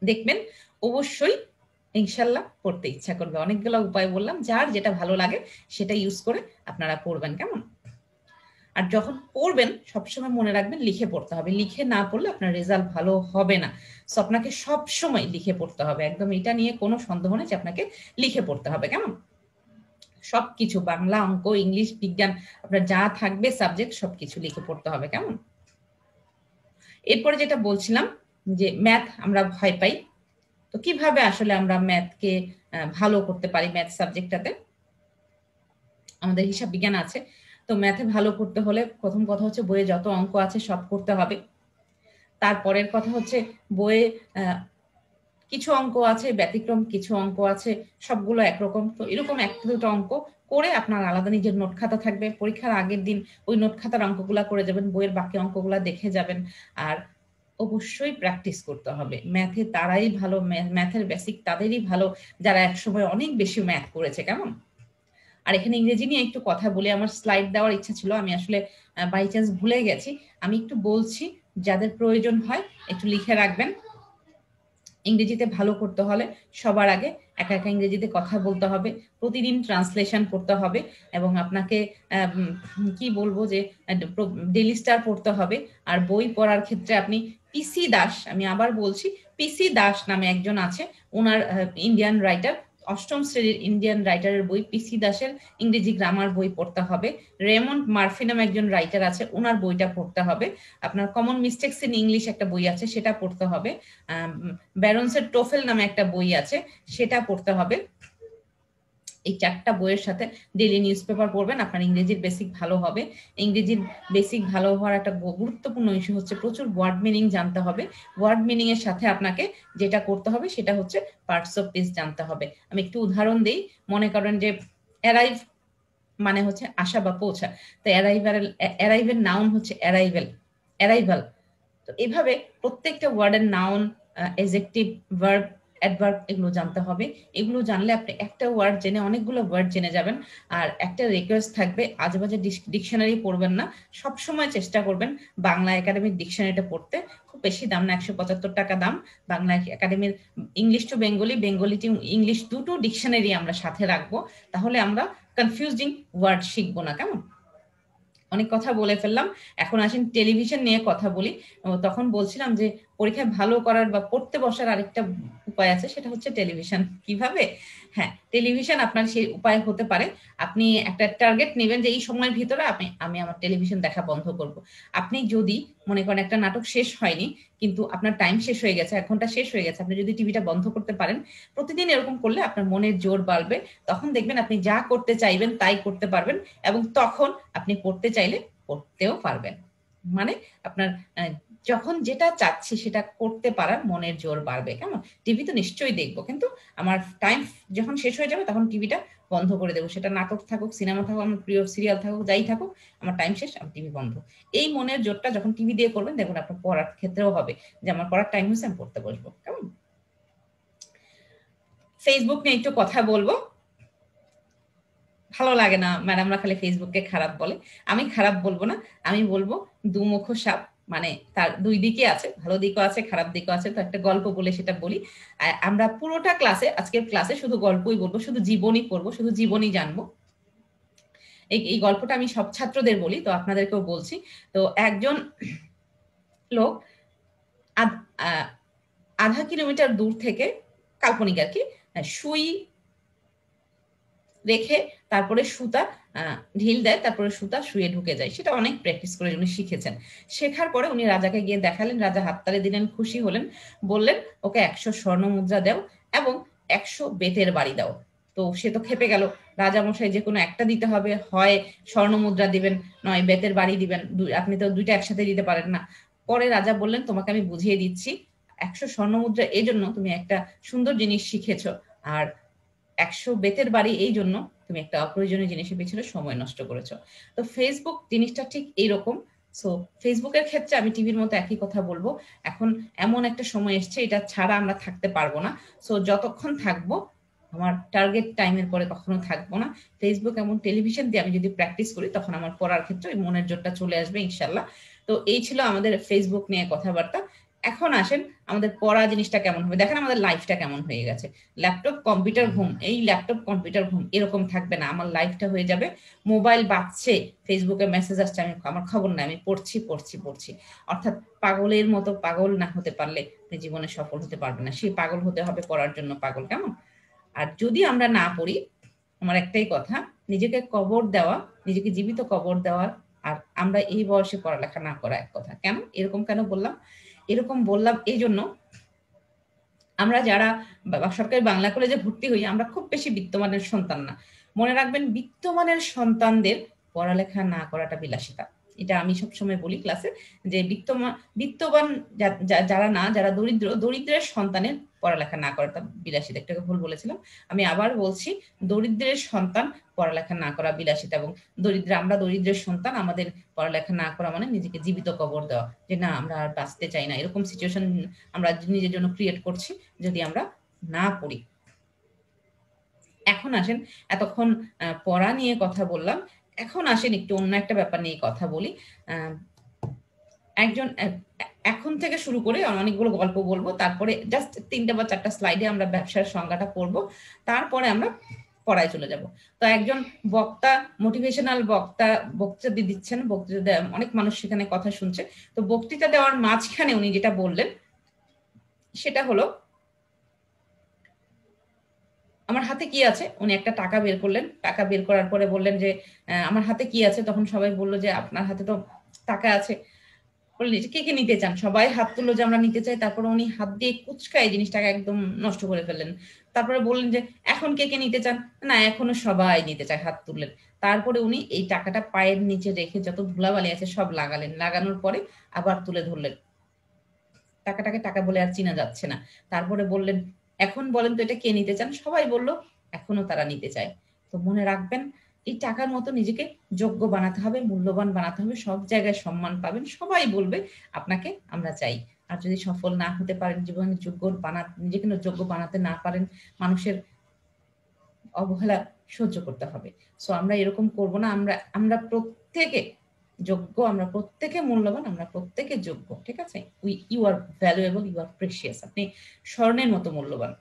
দেখবেন অবশ্যই ইনশাল্লাহ পড়তে ইচ্ছা করবে। অনেকগুলো উপায় বললাম, যার যেটা ভালো লাগে সেটা ইউজ করে আপনারা পড়বেন, কেমন? আর যখন পড়বেন সবসময় মনে রাখবেন লিখে পড়তে হবে। লিখে না পড়লে আপনার রেজাল্ট ভালো হবে না। সো আপনাকে সবসময় লিখে পড়তে হবে, একদম এটা নিয়ে কোনো সন্দেহ নেই যে আপনাকে লিখে পড়তে হবে, কেমন? সবকিছু বাংলা অঙ্ক ইংলিশ বিজ্ঞান আপনার যা থাকবে সাবজেক্ট সবকিছু লিখে পড়তে হবে, কেমন? এরপরে যেটা বলছিলাম যে ম্যাথ আমরা ভয় পাই, তো কিভাবে আসলে আমরা ম্যাথকে ভালো করতে পারি? ম্যাথ সাবজেক্টটাতে আমাদের হিসাব বিজ্ঞান আছে, তো ম্যাথে ভালো করতে হলে প্রথম কথা হচ্ছে বইয়ে যত অঙ্ক আছে সব করতে হবে। তারপরের কথা হচ্ছে বইয়ে কিছু অঙ্ক আছে ব্যতিক্রম, কিছু অঙ্ক আছে সবগুলো একরকম। তো এরকম একটা দুটো অঙ্ক করে আপনার আলাদা নিজের নোট খাতা থাকবে, পরীক্ষার আগের দিন ওই নোট খাতার অঙ্কগুলা করে যাবেন, বইয়ের বাকি অঙ্কগুলা দেখে যাবেন। আর অবশ্যই প্র্যাকটিস করতে হবে। ম্যাথে তারাই ভালো, ম্যাথের বেসিক তাদেরই ভালো যারা একসময় অনেক বেশি ম্যাথ করেছে, কেমন? আর এখানে ইংরেজি নিয়ে একটু কথা বলে আমার স্লাইড দেওয়ার ইচ্ছা ছিল, আমি আসলে বাই চান্স ভুলে গেছি। আমি একটু বলছি, যাদের প্রয়োজন হয় একটু লিখে রাখবেন। ইংরেজিতে ভালো করতে হলে সবার আগে একা একা ইংরেজিতে কথা বলতে হবে, প্রতিদিন ট্রান্সলেশন করতে হবে এবং আপনাকে কি বলবো যে ডেইলি স্টার পড়তে হবে। আর বই পড়ার ক্ষেত্রে আপনি পিসি দাস, আমি আবার বলছি, পিসি দাস নামে একজন আছে, ওনার ইন্ডিয়ান রাইটার, অষ্টম শ্রেণীর ইন্ডিয়ান রাইটারের বই পিসি দাসের ইংরেজি গ্রামার বই পড়তে হবে। রেমন্ড মার্ফি নামে একজন রাইটার আছে, ওনার বইটা পড়তে হবে। আপনার কমন মিস্টেকস ইন ইংলিশ একটা বই আছে, সেটা পড়তে হবে। ব্যারনসের টোফেল নামে একটা বই আছে, সেটা পড়তে হবে। এই 4টা বইয়ের সাথে ডেইলি নিউজ পেপার পড়বেন, আপনার ইংরেজির বেসিক ভালো হবে। ইংরেজির বেসিক ভালো হওয়ার একটা গুরুত্বপূর্ণ ইস্যু হচ্ছে প্রচুর ওয়ার্ড মিনিং জানতে হবে। ওয়ার্ড মিনিং এর সাথে আপনাকে যেটা করতে হবে সেটা হচ্ছে পার্টস অফ স্পিচ জানতে হবে। আমি একটু উদাহরণ দিই। মনে করেন যে অ্যারাইভ মানে হচ্ছে আসা বা পৌঁছা, তো অ্যারাইভের নাউন হচ্ছে অ্যারাইভাল। তো এইভাবে প্রত্যেকটা ওয়ার্ডের নাউন, এডজেক্টিভ, ভার্ব, অ্যাডভার্ব এগুলো জানতে হবে। এগুলো জানলে আপনি একটা ওয়ার্ড জেনে অনেকগুলো ওয়ার্ড জেনে যাবেন। আর একটা রিকোয়েস্ট থাকবে, আজেবাজে ডিকশনারি পড়বেন না, সবসময় চেষ্টা করবেন বাংলা একাডেমির ডিকশনারিটা পড়তে। খুব বেশি দাম না, 175 টাকা দাম। বাংলা একাডেমির English to Bengali, Bengali to English দুটো ডিকশনারি আমরা সাথে রাখবো, তাহলে আমরা কনফিউজিং ওয়ার্ড শিখবো না। কেমন? অনেক কথা বলে ফেললাম, এখন আসেন টেলিভিশন নিয়ে কথা বলি। তখন বলছিলাম যে পরীক্ষায় ভালো করার বা পড়তে বসার আরেকটা উপায় আছে, সেটা হচ্ছে টেলিভিশন। কিভাবে? হ্যাঁ, টেলিভিশন আপনার সেই উপায় হতে পারে, আপনি একটা টার্গেট নেবেন যে এই সময়ের ভিতরে আমি আমার টেলিভিশন দেখা বন্ধ করব। আপনি যদি মনে করেন একটা নাটক শেষ হয়নি, কিন্তু আপনার টাইম শেষ হয়ে গেছে, 1 ঘন্টা শেষ হয়ে গেছে, আপনি যদি টিভিটা বন্ধ করতে পারেন, প্রতিদিন এরকম করলে আপনার মনের জোর বাড়বে। তখন দেখবেন আপনি যা করতে চাইবেন তাই করতে পারবেন, এবং তখন আপনি পড়তে চাইলে পড়তেও পারবেন। মানে আপনার যখন যেটা চাচ্ছি সেটা করতে পারার মনের জোর বাড়বে। কেমন? টিভি তো নিশ্চয়ই দেখবো, কিন্তু আমার টাইম যখন শেষ হয়ে যাবে তখন টিভিটা বন্ধ করে দেবো। সেটা নাটক থাকুক, সিনেমা থাকুক, আমার প্রিয় সিরিয়াল থাকুক, যাই থাকুক, আমার টাইম শেষ, আমার টিভি বন্ধ। এই মনের জোরটা যখন টিভি দিয়ে করবেন, দেখুন আপনার পড়ার ক্ষেত্রেও হবে যে আমার পড়ার টাইম হয়েছে, আমি পড়তে বসবো। কেমন? ফেসবুক নিয়ে একটু কথা বলবো। ভালো লাগে না ম্যাডামরা খালি ফেসবুককে খারাপ বলে। আমি খারাপ বলবো না, আমি বলবো দুমুখো সাপ, মানে তার দুই দিকে আছে, ভালো দিকও আছে, খারাপ দিকও আছে। তো একটা গল্প বলে সেটা বলি। আমরা পুরোটা ক্লাসে, আজকের ক্লাসে শুধু গল্পই বলবো, শুধু জীবনী পড়বো, শুধু জীবনী জানবো। এই গল্পটা আমি সব ছাত্রদের বলি, তো আপনাদেরকেও বলছি। তো একজন লোক 0.5 কিলোমিটার দূর থেকে, কাল্পনিক আর কি, সুই রেখে তারপরে সুতা ঢিল দেয়, তারপরে সুতা শুয়ে ঢুকে যায়। সেটা অনেক প্র্যাকটিস করে উনি শিখেছেন। শেখার পরে উনি রাজাকে গিয়ে দেখালেন, রাজা হাততালি দিলেন, খুশি হলেন, বললেন ওকে 100 স্বর্ণ মুদ্রা দাও এবং 100 বেতের বাড়ি দাও। তো সে তো খেপে গেল, রাজা মশাই যে কোনো একটা দিতে হবে, হয় স্বর্ণ মুদ্রা দিবেন নয় বেতের বাড়ি দিবেন, আপনি তো দুইটা একসাথে দিতে পারেন না। পরে রাজা বললেন তোমাকে আমি বুঝিয়ে দিচ্ছি, 100 স্বর্ণ মুদ্রা এই জন্য তুমি একটা সুন্দর জিনিস শিখেছো, আর 100 বেতের বাড়ি এই জন্য তুমি একটা অপ্রয়োজনীয় জিনিসের পিছনে সময় নষ্ট করেছো। তো ফেসবুক জিনিসটা ঠিক এইরকম। সো ফেসবুকের ক্ষেত্রে আমি টিভির মতো একই কথা বলবো, এখন এমন একটা সময় এসছে এটা ছাড়া আমরা থাকতে পারবো না। সো যতক্ষণ থাকবো, আমার টার্গেট টাইমের পরে কখনো থাকবো না। ফেসবুক এবং টেলিভিশন দিয়ে আমি যদি প্র্যাকটিস করি, তখন আমার পড়ার ক্ষেত্রে ওই মনের জোরটা চলে আসবে ইনশাল্লাহ। তো এই ছিল আমাদের ফেসবুক নিয়ে কথাবার্তা। এখন আসেন আমাদের পড়া জিনিসটা কেমন হবে। দেখেন আমাদের লাইফটা কেমন হয়ে গেছে, ল্যাপটপ কম্পিউটার ঘুম, এই ল্যাপটপ কম্পিউটার ঘুম এরকম থাকবে না। আমার লাইফটা হয়ে যাবে মোবাইল বাজছে, ফেসবুকে মেসেজ আসছে, আমি আমার খবর নাই, আমি পড়ছি পড়ছি পড়ছি। অর্থাৎ পাগলের মতো পাগল না হতে পারলে আপনি জীবনে সফল হতে পারবেন না। সেই পাগল হতে হবে পড়ার জন্য পাগল। কেমন? আর যদি আমরা না পড়ি, আমার একটাই কথা, নিজেকে কবর দেওয়া, নিজেকে জীবিত কবর দেওয়া, আর আমরা এই বয়সে পড়ালেখা না করা এক কথা। কেন এরকম কেন বললাম? এরকম বললাম এই জন্য, আমরা যারা সরকারি বাংলা কলেজে ভর্তি হই, আমরা খুব বেশি বিত্তমানের সন্তান না। মনে রাখবেন, বিত্তমানের সন্তানদের পড়ালেখা না করাটা বিলাসিতা। এটা আমি সবসময় বলি ক্লাসে, যে বিত্তবান যারা না, যারা দরিদ্রের সন্তানের পড়ালেখা না করাটা বিলাসিতা। একটাকে ভুল বলেছিলাম, আমি আবার বলছি, দরিদ্রের সন্তান পড়ালেখা না করা বিলাসিতা। এবং আমরা দরিদ্রের সন্তান, আমাদের পড়ালেখা না করা মানে নিজেকে জীবিত কবর দেওয়া, যে না আমরা আর বাঁচতে চাই না, এরকম সিচুয়েশন আমরা নিজের জন্য ক্রিয়েট করছি যদি আমরা না পড়ি। এখন আসেন, এতক্ষণ পড়া নিয়ে কথা বললাম, এখন আসেন একটু অন্য একটা ব্যাপার নিয়ে কথা বলি। একজন এখন থেকে শুরু করে অনেকগুলো গল্প বলবো, তারপরে জাস্ট 3টা বা 4টা স্লাইডে আমরা ব্যবসার সংজ্ঞাটা পড়বো, তারপরে আমরা পড়ায় চলে যাব। তো একজন বক্তা, মোটিভেশনাল বক্তা বক্তৃতা দিচ্ছেন, বক্তৃতা অনেক মানুষ সেখানে কথা শুনছে। তো বক্তৃতা দেওয়ার মাঝখানে উনি যেটা বললেন সেটা হলো, আমার হাতে কি আছে। উনি একটা টাকা বের করলেন, টাকা বের করার পরে বললেন যে আমার হাতে কি আছে। তখন সবাই বললো যে আপনার হাতে তো টাকা আছে। বললেন কে কে নিতে চান, সবাই হাত তুললো যে আমরা নিতে চাই। তারপরে উনি হাত দিয়ে কুচকায় জিনিসটাকে একদম নষ্ট করে ফেললেন। তারপরে বললেন যে এখন কে কে নিতে চান, না এখনো সবাই নিতে চায়, হাত তুললেন। তারপরে উনি এই টাকাটা পায়ের নিচে রেখে যত ধুলাবালি আছে সব লাগালেন, লাগানোর পরে আবার তুলে ধরলেন। টাকাটাকে টাকা বলে আর চিনা যাচ্ছে না। তারপরে বললেন এখন বলেন তো এটা কে নিতে চান। সবাই বলল এখনো তারা নিতে চায়। তো মনে রাখবেন এই টাকার মতো নিজেকে যোগ্য বানাতে হবে, মূল্যবান বানাতে হবে, সব জায়গায় সম্মান পাবেন, সবাই বলবে আপনাকে আমরা চাই। আর যদি সফল না হতে পারেন, জীবনে যোগ্য নিজেকে যোগ্য বানাতে না পারেন, মানুষের অবহেলা সহ্য করতে হবে। সো আমরা এরকম করব না। আমরা প্রত্যেকে যোগ্য, আমরা প্রত্যেকে মূল্যবান, আমরা প্রত্যেকে যোগ্য, ঠিক আছে? You are valuable, you are precious, আপনি স্বর্ণের মতো মূল্যবান।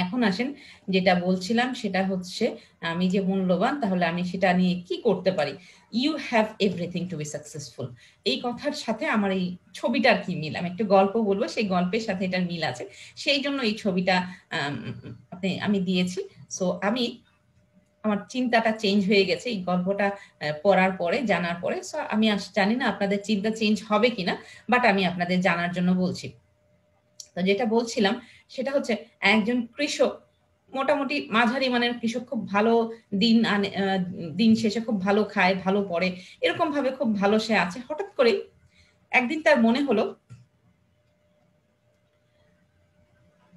এখন আসেন, যেটা বলছিলাম সেটা হচ্ছে আমি যে মূল্যবান, তাহলে আমি সেটা নিয়ে কি করতে পারি। You have everything to be successful. এই কথার সাথে আমার এই ছবিটার কি মিল, আমি একটা গল্প বলবো, সেই গল্পের সাথে এটার মিল আছে, সেই জন্য এই ছবিটা আমি দিয়েছি। সো আমার চিন্তাটা চেঞ্জ হয়ে গেছে এই গল্পটা পড়ার পরে, জানার পরে। সো আমি জানি না আপনাদের চিন্তা চেঞ্জ হবে কিনা, বাট আমি আপনাদের জানার জন্য বলছি। তো যেটা বলছিলাম সেটা হচ্ছে একজন কৃষক, মোটামুটি মাঝারি মানের কৃষক, খুব ভালো দিন আনে, দিন শেষে খুব ভালো খায়, ভালো পড়ে, এরকম ভাবে খুব ভালো সে আছে। হঠাৎ করে একদিন তার মনে হলো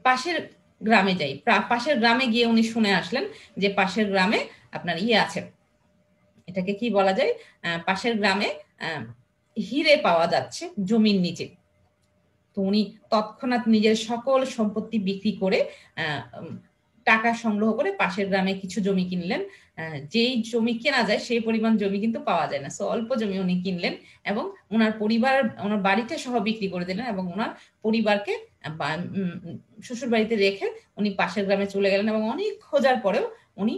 পাশের গ্রামে যাই। পাশের গ্রামে গিয়ে উনি শুনে আসলেন যে পাশের গ্রামে আপনার আছে, এটাকে কি বলা যায়, পাশের গ্রামে হিরে পাওয়া যাচ্ছে জমির নিচে। তো উনি তৎক্ষণাৎ নিজের সকল সম্পত্তি বিক্রি করে টাকা সংগ্রহ করে পাশের গ্রামে কিছু জমি কিনলেন। যেই জমি কেনা যায় সেই পরিমাণ জমি কিন্তু পাওয়া যায় না, সো অল্প জমি উনি কিনলেন এবং ওনার পরিবার, ওনার বাড়িটা সহ বিক্রি করে দিলেন এবং ওনার পরিবারকে শ্বশুর বাড়িতে রেখে উনি পাশের গ্রামে চলে গেলেন। এবং অনেক খোঁজার পরেও উনি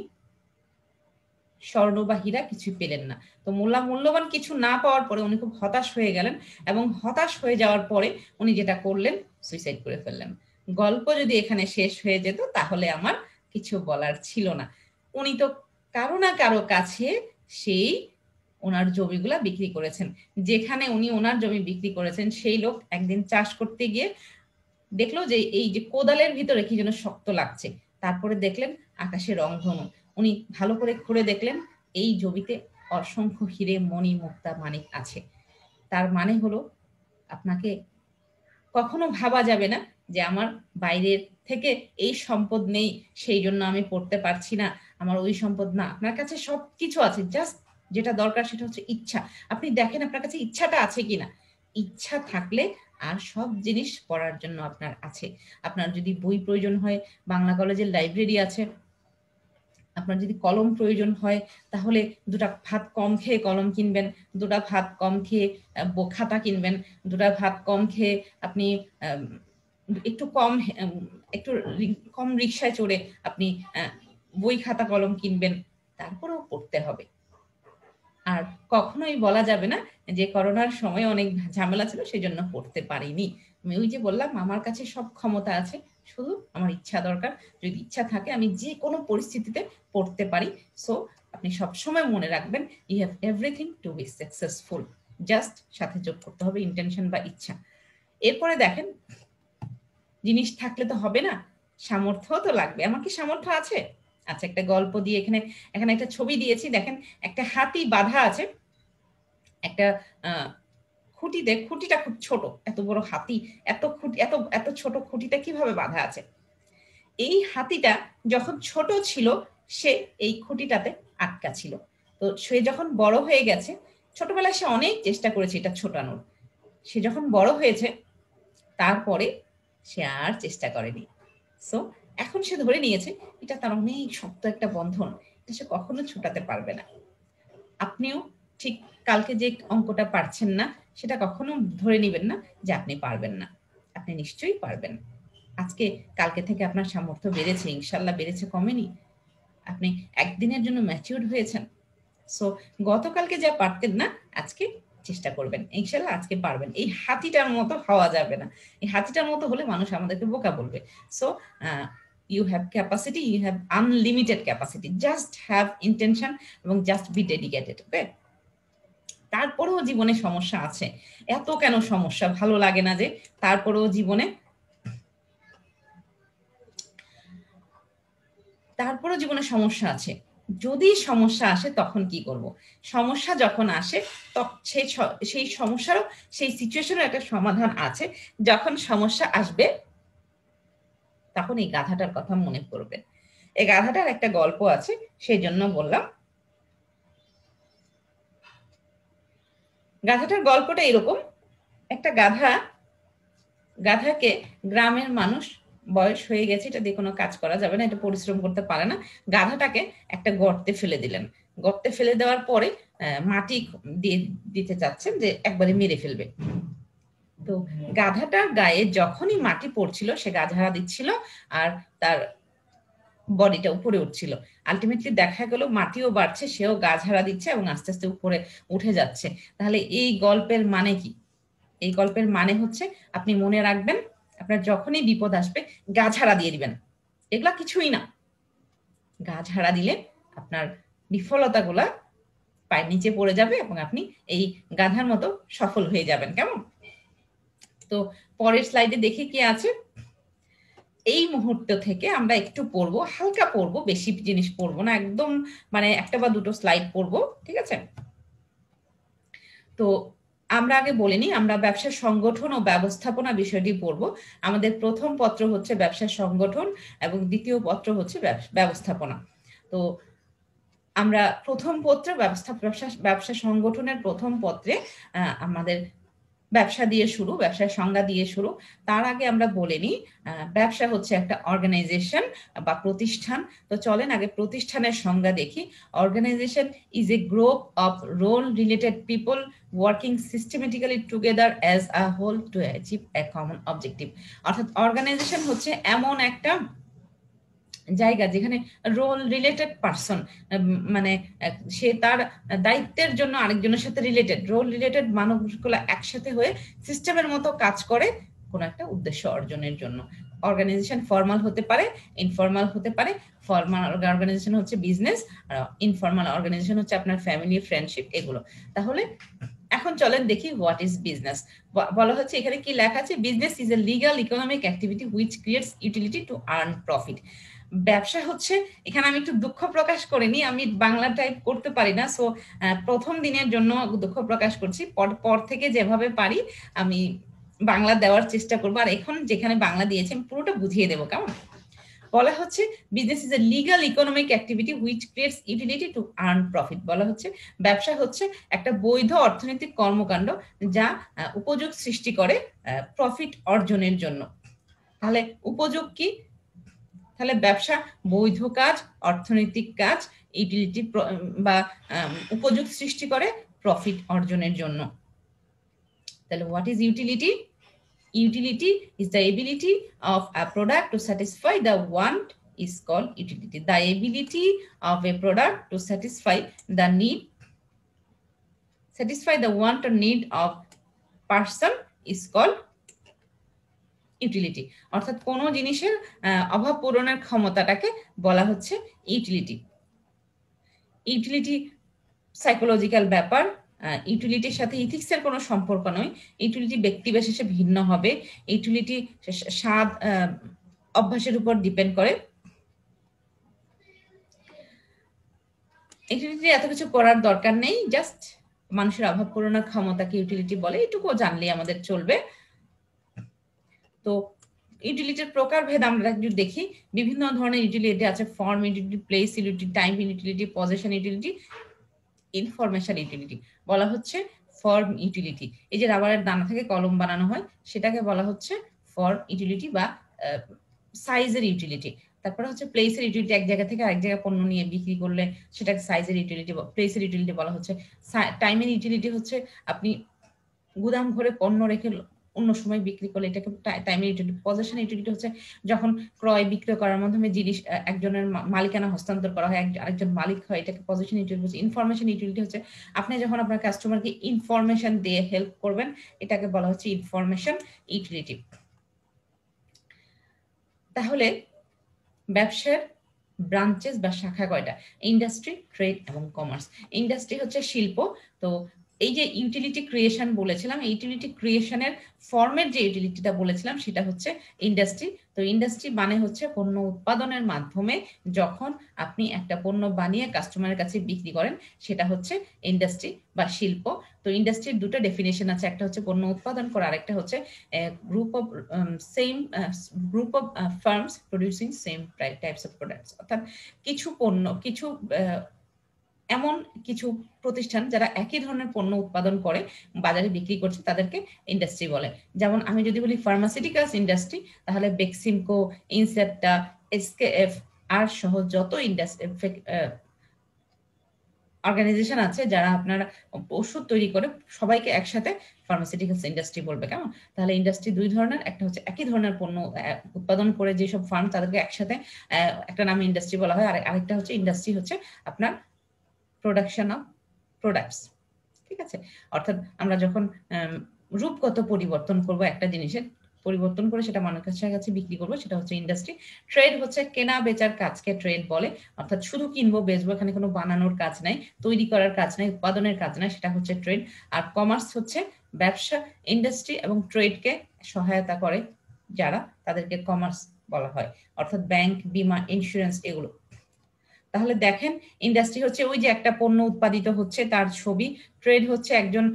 স্বর্ণ বা হীরা কিছুই পেলেন না। তো মূল্যবান কিছু না পাওয়ার পরে উনি খুব হতাশ হয়ে গেলেন এবং হতাশ হয়ে যাওয়ার পরে উনি যেটা করলেন, সুইসাইড করে ফেললেন। গল্প যদি এখানে শেষ হয়ে যেত তাহলে আমার কিছু বলার ছিল না। উনি তো কারো না কারো কাছে সেই ওনার জমিগুলা বিক্রি করেছেন। যেখানে উনি ওনার জমি বিক্রি করেছেন সেই লোক একদিন চাষ করতে গিয়ে দেখলো যে এই যে কোদালের ভিতরে কি যেন শক্ত লাগছে। তারপরে দেখলেন আকাশে রংধনু। উনি ভালো করে খুঁড়ে দেখলেন এই জমিতে অসংখ্য হিরে, মণি, মুক্তা, মানিক আছে। তার মানে হলো আপনাকে কখনো ভাবা যাবে না যে আমার বাইরের থেকে এই সম্পদ নেই, সেই জন্য আমি পড়তে পারছি না, আমার ওই সম্পদ না। আপনার কাছে সবকিছু আছে, জাস্ট যেটা দরকার সেটা হচ্ছে ইচ্ছা। আপনি দেখেন আপনার কাছে ইচ্ছাটা আছে কিনা। ইচ্ছা থাকলে আর সব জিনিস পড়ার জন্য আপনার আছে। আপনার যদি বই প্রয়োজন হয়, বাংলা কলেজের লাইব্রেরি আছে। আপনার যদি কলম প্রয়োজন হয় তাহলে দুটা ভাত কম খেয়ে কলম কিনবেন, দুটা ভাত কম খেয়ে খাতা কিনবেন, দুটা ভাত কম খেয়ে আপনি একটু কম রিক্সায় চড়ে আপনি বই খাতা কলম কিনবেন। তারপরেও পড়তে হবে। আর কখনোই বলা যাবে না যে করোনার সময় অনেক ঝামেলা ছিল সেজন্য পড়তে পারিনি। আমি ওই যে বললাম আমার কাছে সব ক্ষমতা আছে, শুধু আমার ইচ্ছা দরকার। যদি ইচ্ছা থাকে আমি যে কোনো পরিস্থিতিতে পড়তে পারি। সো আপনি সবসময় মনে রাখবেন you have everything to be successful. Just সাথে যোগ করতে হবে ইন্টেনশন বা ইচ্ছা। এরপরে দেখেন, জিনিস থাকলে তো হবে না, সামর্থ্য তো লাগবে। আমার কি সামর্থ্য আছে? আচ্ছা, একটা গল্প দিয়ে এখানে একটা ছবি দিয়েছি। দেখেন একটা হাতি বাঁধা আছে একটা খুঁটিতে। খুঁটিটা খুব ছোট, এত বড় হাতি এত খুঁটি, এত এত ছোট খুঁটিতে কিভাবে বাঁধা আছে? এই হাতিটা যখন ছোট ছিল সে এই খুঁটিটাতে আটকা ছিল। তো সে যখন বড় হয়ে গেছে, ছোটবেলায় সে অনেক চেষ্টা করেছে এটা ছোটানোর। সে যখন বড় হয়েছে তারপরে সে আর চেষ্টা করেনি। সো এখন সে ধরে নিয়েছে এটা তার অনেক শক্ত একটা বন্ধন, এটা সে কখনো ছোটাতে পারবে না। আপনিও ঠিক কালকে যে অঙ্কটা পারছেন না, সেটা কখনো ধরে নেবেন না যে আপনি পারবেন না। আপনি নিশ্চয়ই পারবেন। আজকে কালকে থেকে আপনার সামর্থ্য বেড়েছে, ইনশাল্লাহ বেড়েছে, কমেনি। আপনি একদিনের জন্য ম্যাচিউরড হয়েছেন। সো গতকালকে যা পারতেন না, আজকে চেষ্টা করবেন, ইনশাল্লাহ আজকে পারবেন। এই হাতিটার মতো হওয়া যাবে না। এই হাতিটার মতো হলে মানুষ আমাদেরকে বোকা বলবে। So you have capacity, you have unlimited capacity, just have intention এবং just be dedicated, okay? তারপরেও জীবনে সমস্যা আছে। এত কেন সমস্যা, ভালো লাগে না যে? তারপরেও জীবনে সমস্যা আছে। যদি সমস্যা আসে তখন কি করব? সমস্যা যখন আসে সেই সমস্যারও, সেই সিচুয়েশনের একটা সমাধান আছে। যখন সমস্যা আসবে তখন এই গাধাটার কথা মনে পড়বে। এই গাধাটার একটা গল্প আছে, সেই জন্য বললাম। গাধাটার গল্পটা এরকম, একটা গাধাকে গ্রামের মানুষ, বয়স হয়ে গেছে, এটা দিয়ে কোনো কাজ করা যাবে না, এটা পরিশ্রম করতে পারে না, গাধাটাকে একটা গর্তে ফেলে দিলেন। গর্তে ফেলে দেওয়ার পরে মাটি দিয়ে দিতে চাচ্ছেন যে একবারে মেরে ফেলবে। তো গাধাটার গায়ে যখনই মাটি পড়ছিল সে গাধারা দিচ্ছিল আর তার বডিটা উপরে উঠছিল। আলটিমেটলি দেখা গেল মাটিও বাড়ছে, সেও গা ঝাড়া দিচ্ছে এবং আস্তে আস্তে উপরে উঠে যাচ্ছে। তাহলে এই গল্পের মানে কি? এই গল্পের মানে হচ্ছে, আপনি মনে রাখবেন, আপনার যখনই বিপদ আসবে গা ঝাড়া দিয়ে দিবেন। এগুলা কিছুই না। গা ঝাড়া দিলে আপনার বিফলতাগুলা পায়ের নিচে পড়ে যাবে এবং আপনি এই গাধার মতো সফল হয়ে যাবেন। কেমন? তো পরের স্লাইডে দেখে কি আছে। এই মুহূর্ত থেকে আমরা একটু পড়বো, হালকা পড়বো, বেশি জিনিস পড়বো না, একদম মানে একটা বা দুটো স্লাইড পড়বো, ঠিক আছে? তো আমরা আগে বলিনি, আমরা ব্যবসা সংগঠন ও ব্যবস্থাপনা বিষয়টি পড়বো। আমাদের প্রথম পত্র হচ্ছে ব্যবসা সংগঠন এবং দ্বিতীয় পত্র হচ্ছে ব্যবস্থাপনা। তো আমরা প্রথম পত্রে ব্যবসা সংগঠনের প্রথম পত্রে আমাদের ব্যবসা দিয়ে শুরু, ব্যবসার সংজ্ঞা দিয়ে শুরু। তার আগে আমরা বলে নিই, ব্যবসা হচ্ছে একটা অর্গানাইজেশন বা প্রতিষ্ঠান। তো চলেন আগে প্রতিষ্ঠানের সংজ্ঞা দেখি। Organization is a group of role related people working systematically together as a whole to achieve a common objective. অর্থাৎ অর্গানাইজেশন হচ্ছে এমন একটা জায়গা যেখানে রোল রিলেটেড পারসন, মানে সে তার দায়িত্বের জন্য আরেকজনের সাথে রিলেটেড, রোল রিলেটেড মানুষগুলো একসাথে হয়ে সিস্টেমের মতো কাজ করে কোনো একটা উদ্দেশ্য অর্জনের জন্য। অর্গানাইজেশন ফর্মাল হতে পারে, ইনফর্মাল হতে পারে। ফর্মাল অর্গানাইজেশন হচ্ছে বিজনেস, আর ইনফর্মাল অর্গানাইজেশন হচ্ছে আপনার ফ্যামিলি, ফ্রেন্ডশিপ, এগুলো। তাহলে এখন চলেন দেখি হোয়াট ইজ বিজনেস। বলা হচ্ছে এখানে কি লেখা আছে, business is a legal economic activity which creates utility to earn profit. ব্যবসা হচ্ছে, এখানে আমি একটু দুঃখ প্রকাশ করিনি, আমি বাংলা টাইপ করতে পারি না, সো প্রথম দিনের জন্য দুঃখ প্রকাশ করছি। পর থেকে যেভাবে পারি আমি বাংলা দেওয়ার চেষ্টা করবো। আর এখন যেখানে বাংলা দিয়েছি আমি পুরোটা বুঝিয়ে দেবো, কেমন? বলা হচ্ছে business is a legal economic activity which creates utility to earn profit. বলা হচ্ছে ব্যবসা হচ্ছে একটা বৈধ অর্থনৈতিক কর্মকাণ্ড যা উপযোগ সৃষ্টি করে প্রফিট অর্জনের জন্য। তাহলে উপযোগ কি? তাহলে ব্যবসা বৈধ কাজ, অর্থনৈতিক কাজ, ইউটিলিটি বা উপযোগ সৃষ্টি করে প্রফিট অর্জনের জন্য। তাহলে what is utility? Utility is the ability of a product to satisfy the want is called utility. The ability of a product to satisfy the want or need of person is called utility. অর্থাৎ কোনো জিনিসের অভাব পূরণের ক্ষমতাটাকে বলা হচ্ছে ইউটিলিটি। ইউটিলিটি সাইকোলজিক্যাল ব্যাপার। ইউটিলিটির সাথে ইথিক্সের কোনো সম্পর্ক নয়। ইউটিলিটি ব্যক্তি বিশেষে ভিন্ন হবে। ইউটিলিটি স্বাদ অভ্যাসের উপর ডিপেন্ড করে। ইউটিলিটি এত কিছু করার দরকার নেই, জাস্ট মানুষের অভাব পূরণের ক্ষমতাকে ইউটিলিটি বলে, এটুকু জানলেই আমাদের চলবে। তো ইউটিলিটির প্রকারভেদ আমরা একটু দেখি। বিভিন্ন ধরনের ইউটিলিটি আছে, form utility, place utility, time utility, position utility, information utility. বলা হচ্ছে ফর্ম ইউটিলিটি, এই যে রাবারের দানা থেকে কলম বানানো হয় সেটাকে বলা হচ্ছে ফর্ম ইউটিলিটি বা সাইজের ইউটিলিটি। তারপরে হচ্ছে প্লেসের ইউটিলিটি, এক জায়গা থেকে আরেক জায়গায় পণ্য নিয়ে বিক্রি করলে সেটাকে সাইজের ইউটিলিটি, প্লেসের ইউটিলিটি বলা হচ্ছে। টাইমের ইউটিলিটি হচ্ছে আপনি গুদাম ঘরে পণ্য রেখে অন্য সময় বিক্রি করলে এটাকে টাইম ইউটিলিটি। পজেশন ইউটিলিটি হচ্ছে যখন ক্রয় বিক্রয় করার মাধ্যমে জিনিস একজনের মালিকানা হস্তান্তর করা হয়, আরেকজন মালিক হয়, এটাকে পজেশন ইউটিলিটি হচ্ছে। ইনফরমেশন ইউটিলিটি হচ্ছে আপনি যখন আপনার কাস্টমারকে ইনফরমেশন দিয়ে হেল্প করবেন, এটাকে বলা হচ্ছে ইনফরমেশন ইউটিলিটি। তাহলে ব্যবসার ব্রাঞ্চেস বা শাখা কয়টা? ইন্ডাস্ট্রি, ট্রেড এবং কমার্স। ইন্ডাস্ট্রি হচ্ছে শিল্প। তো এই যে ইউটিলিটি ক্রিয়েশন বলেছিলাম, ইউটিলিটি ক্রিয়েশনের ফর্মের যে ইউটিলিটিটা বলেছিলাম সেটা হচ্ছে ইন্ডাস্ট্রি। তো ইন্ডাস্ট্রি মানে হচ্ছে পণ্য উৎপাদনের মাধ্যমে যখন আপনি একটা পণ্য বানিয়ে কাস্টমারের কাছে বিক্রি করেন, সেটা হচ্ছে ইন্ডাস্ট্রি বা শিল্প। তো ইন্ডাস্ট্রির দুটো ডেফিনেশন আছে, একটা হচ্ছে পণ্য উৎপাদন করা, আরেকটা হচ্ছে group of firms producing same types of products. অর্থাৎ কিছু পণ্য, কিছু এমন কিছু প্রতিষ্ঠান যারা একই ধরনের পণ্য উৎপাদন করে বাজারে বিক্রি করছে, তাদেরকে ইন্ডাস্ট্রি বলে। যেমন আমি যদি বলি ফার্মাসিউটিক্যালস ইন্ডাস্ট্রি, তাহলে বেক্সিমকো, ইনসেপ্টা, এসকেএফ আর সহ যত ইন্ডাস্ট্রি অর্গানাইজেশন আছে যারা আপনার ওষুধ তৈরি করে, সবাইকে একসাথে ফার্মাসিউটিক্যালস ইন্ডাস্ট্রি বলবে। কেমন? তাহলে ইন্ডাস্ট্রি দুই ধরনের, একটা হচ্ছে একই ধরনের পণ্য উৎপাদন করে যেসব ফার্ম, তাদেরকে একসাথে একটা নামে ইন্ডাস্ট্রি বলা হয়। আর আরেকটা হচ্ছে ইন্ডাস্ট্রি হচ্ছে আপনার প্রোডাকশন অফ প্রোডাক্টস। ঠিক আছে? অর্থাৎ আমরা যখন রূপগত পরিবর্তন করব একটা জিনিসের, পরিবর্তন করে সেটা মানুষের কাছে বিক্রি করবো, সেটা হচ্ছে ইন্ডাস্ট্রি। ট্রেড হচ্ছে কেনা বেচার কাজকে ট্রেড বলে। অর্থাৎ শুধু কিনবো বেচবো, এখানে কোনো বানানোর কাজ নাই, তৈরি করার কাজ নাই, উৎপাদনের কাজ নাই, সেটা হচ্ছে ট্রেড। আর কমার্স হচ্ছে ব্যবসা। ইন্ডাস্ট্রি এবং ট্রেডকে সহায়তা করে যারা, তাদেরকে কমার্স বলা হয়। অর্থাৎ ব্যাংক, বিমা, ইন্স্যুরেন্স, এগুলো। তাহলে দেখেন, ইন্ডাস্ট্রি হচ্ছে ওই যে একটা পণ্য উৎপাদিত হচ্ছে তার ছবি, ট্রেড হচ্ছে একজন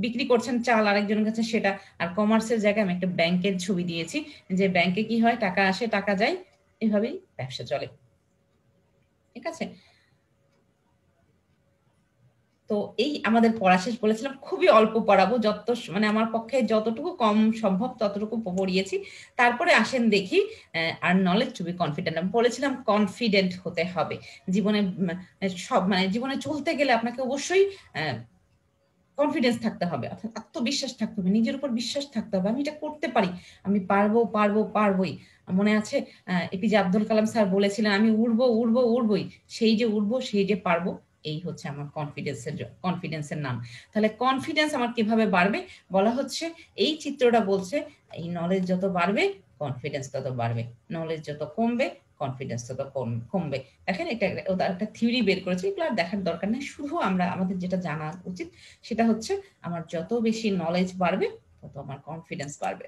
বিক্রি করছেন চাল আরেকজনের কাছে সেটা, আর কমার্সের জায়গায় আমি একটা ব্যাংকের ছবি দিয়েছি, যে ব্যাংকে কি হয়, টাকা আসে টাকা যায়, এভাবেই ব্যবসা চলে। ঠিক আছে? তো এই আমাদের পড়া শেষ। বলেছিলাম খুবই অল্প পড়াবো, যত মানে আমার পক্ষে যতটুকু কম সম্ভব ততটুকু পড়িয়েছি। তারপরে আসেন দেখি, আর নলেজ টু বি কনফিডেন্ট। আমি বলেছিলাম কনফিডেন্ট হতে হবে জীবনে। সব মানে জীবনে চলতে গেলে আপনাকে অবশ্যই কনফিডেন্স থাকতে হবে, অর্থাৎ আত্মবিশ্বাস থাকতে হবে, নিজের উপর বিশ্বাস থাকতে হবে। আমি এটা করতে পারি, আমি পারবো পারবো পারবোই। মনে আছে এপিজে আব্দুল কালাম স্যার বলেছিলেন, আমি উড়বো উড়বো উড়বই। সেই যে উড়বো, সেই যে পারবো, এই হচ্ছে আমার কনফিডেন্সের নাম। তাহলে কনফিডেন্স আমার কিভাবে বাড়বে? বলা হচ্ছে এই চিত্রটা বলছে এই নলেজ যত বাড়বে কনফিডেন্স তত বাড়বে, নলেজ যত কমবে কনফিডেন্স তত কমবে। দেখেন এটা একটা থিওরি বের করেছে, এগুলো আর দেখার দরকার নেই। শুধু আমরা আমাদের যেটা জানা উচিত সেটা হচ্ছে আমার যত বেশি নলেজ বাড়বে তত আমার কনফিডেন্স বাড়বে।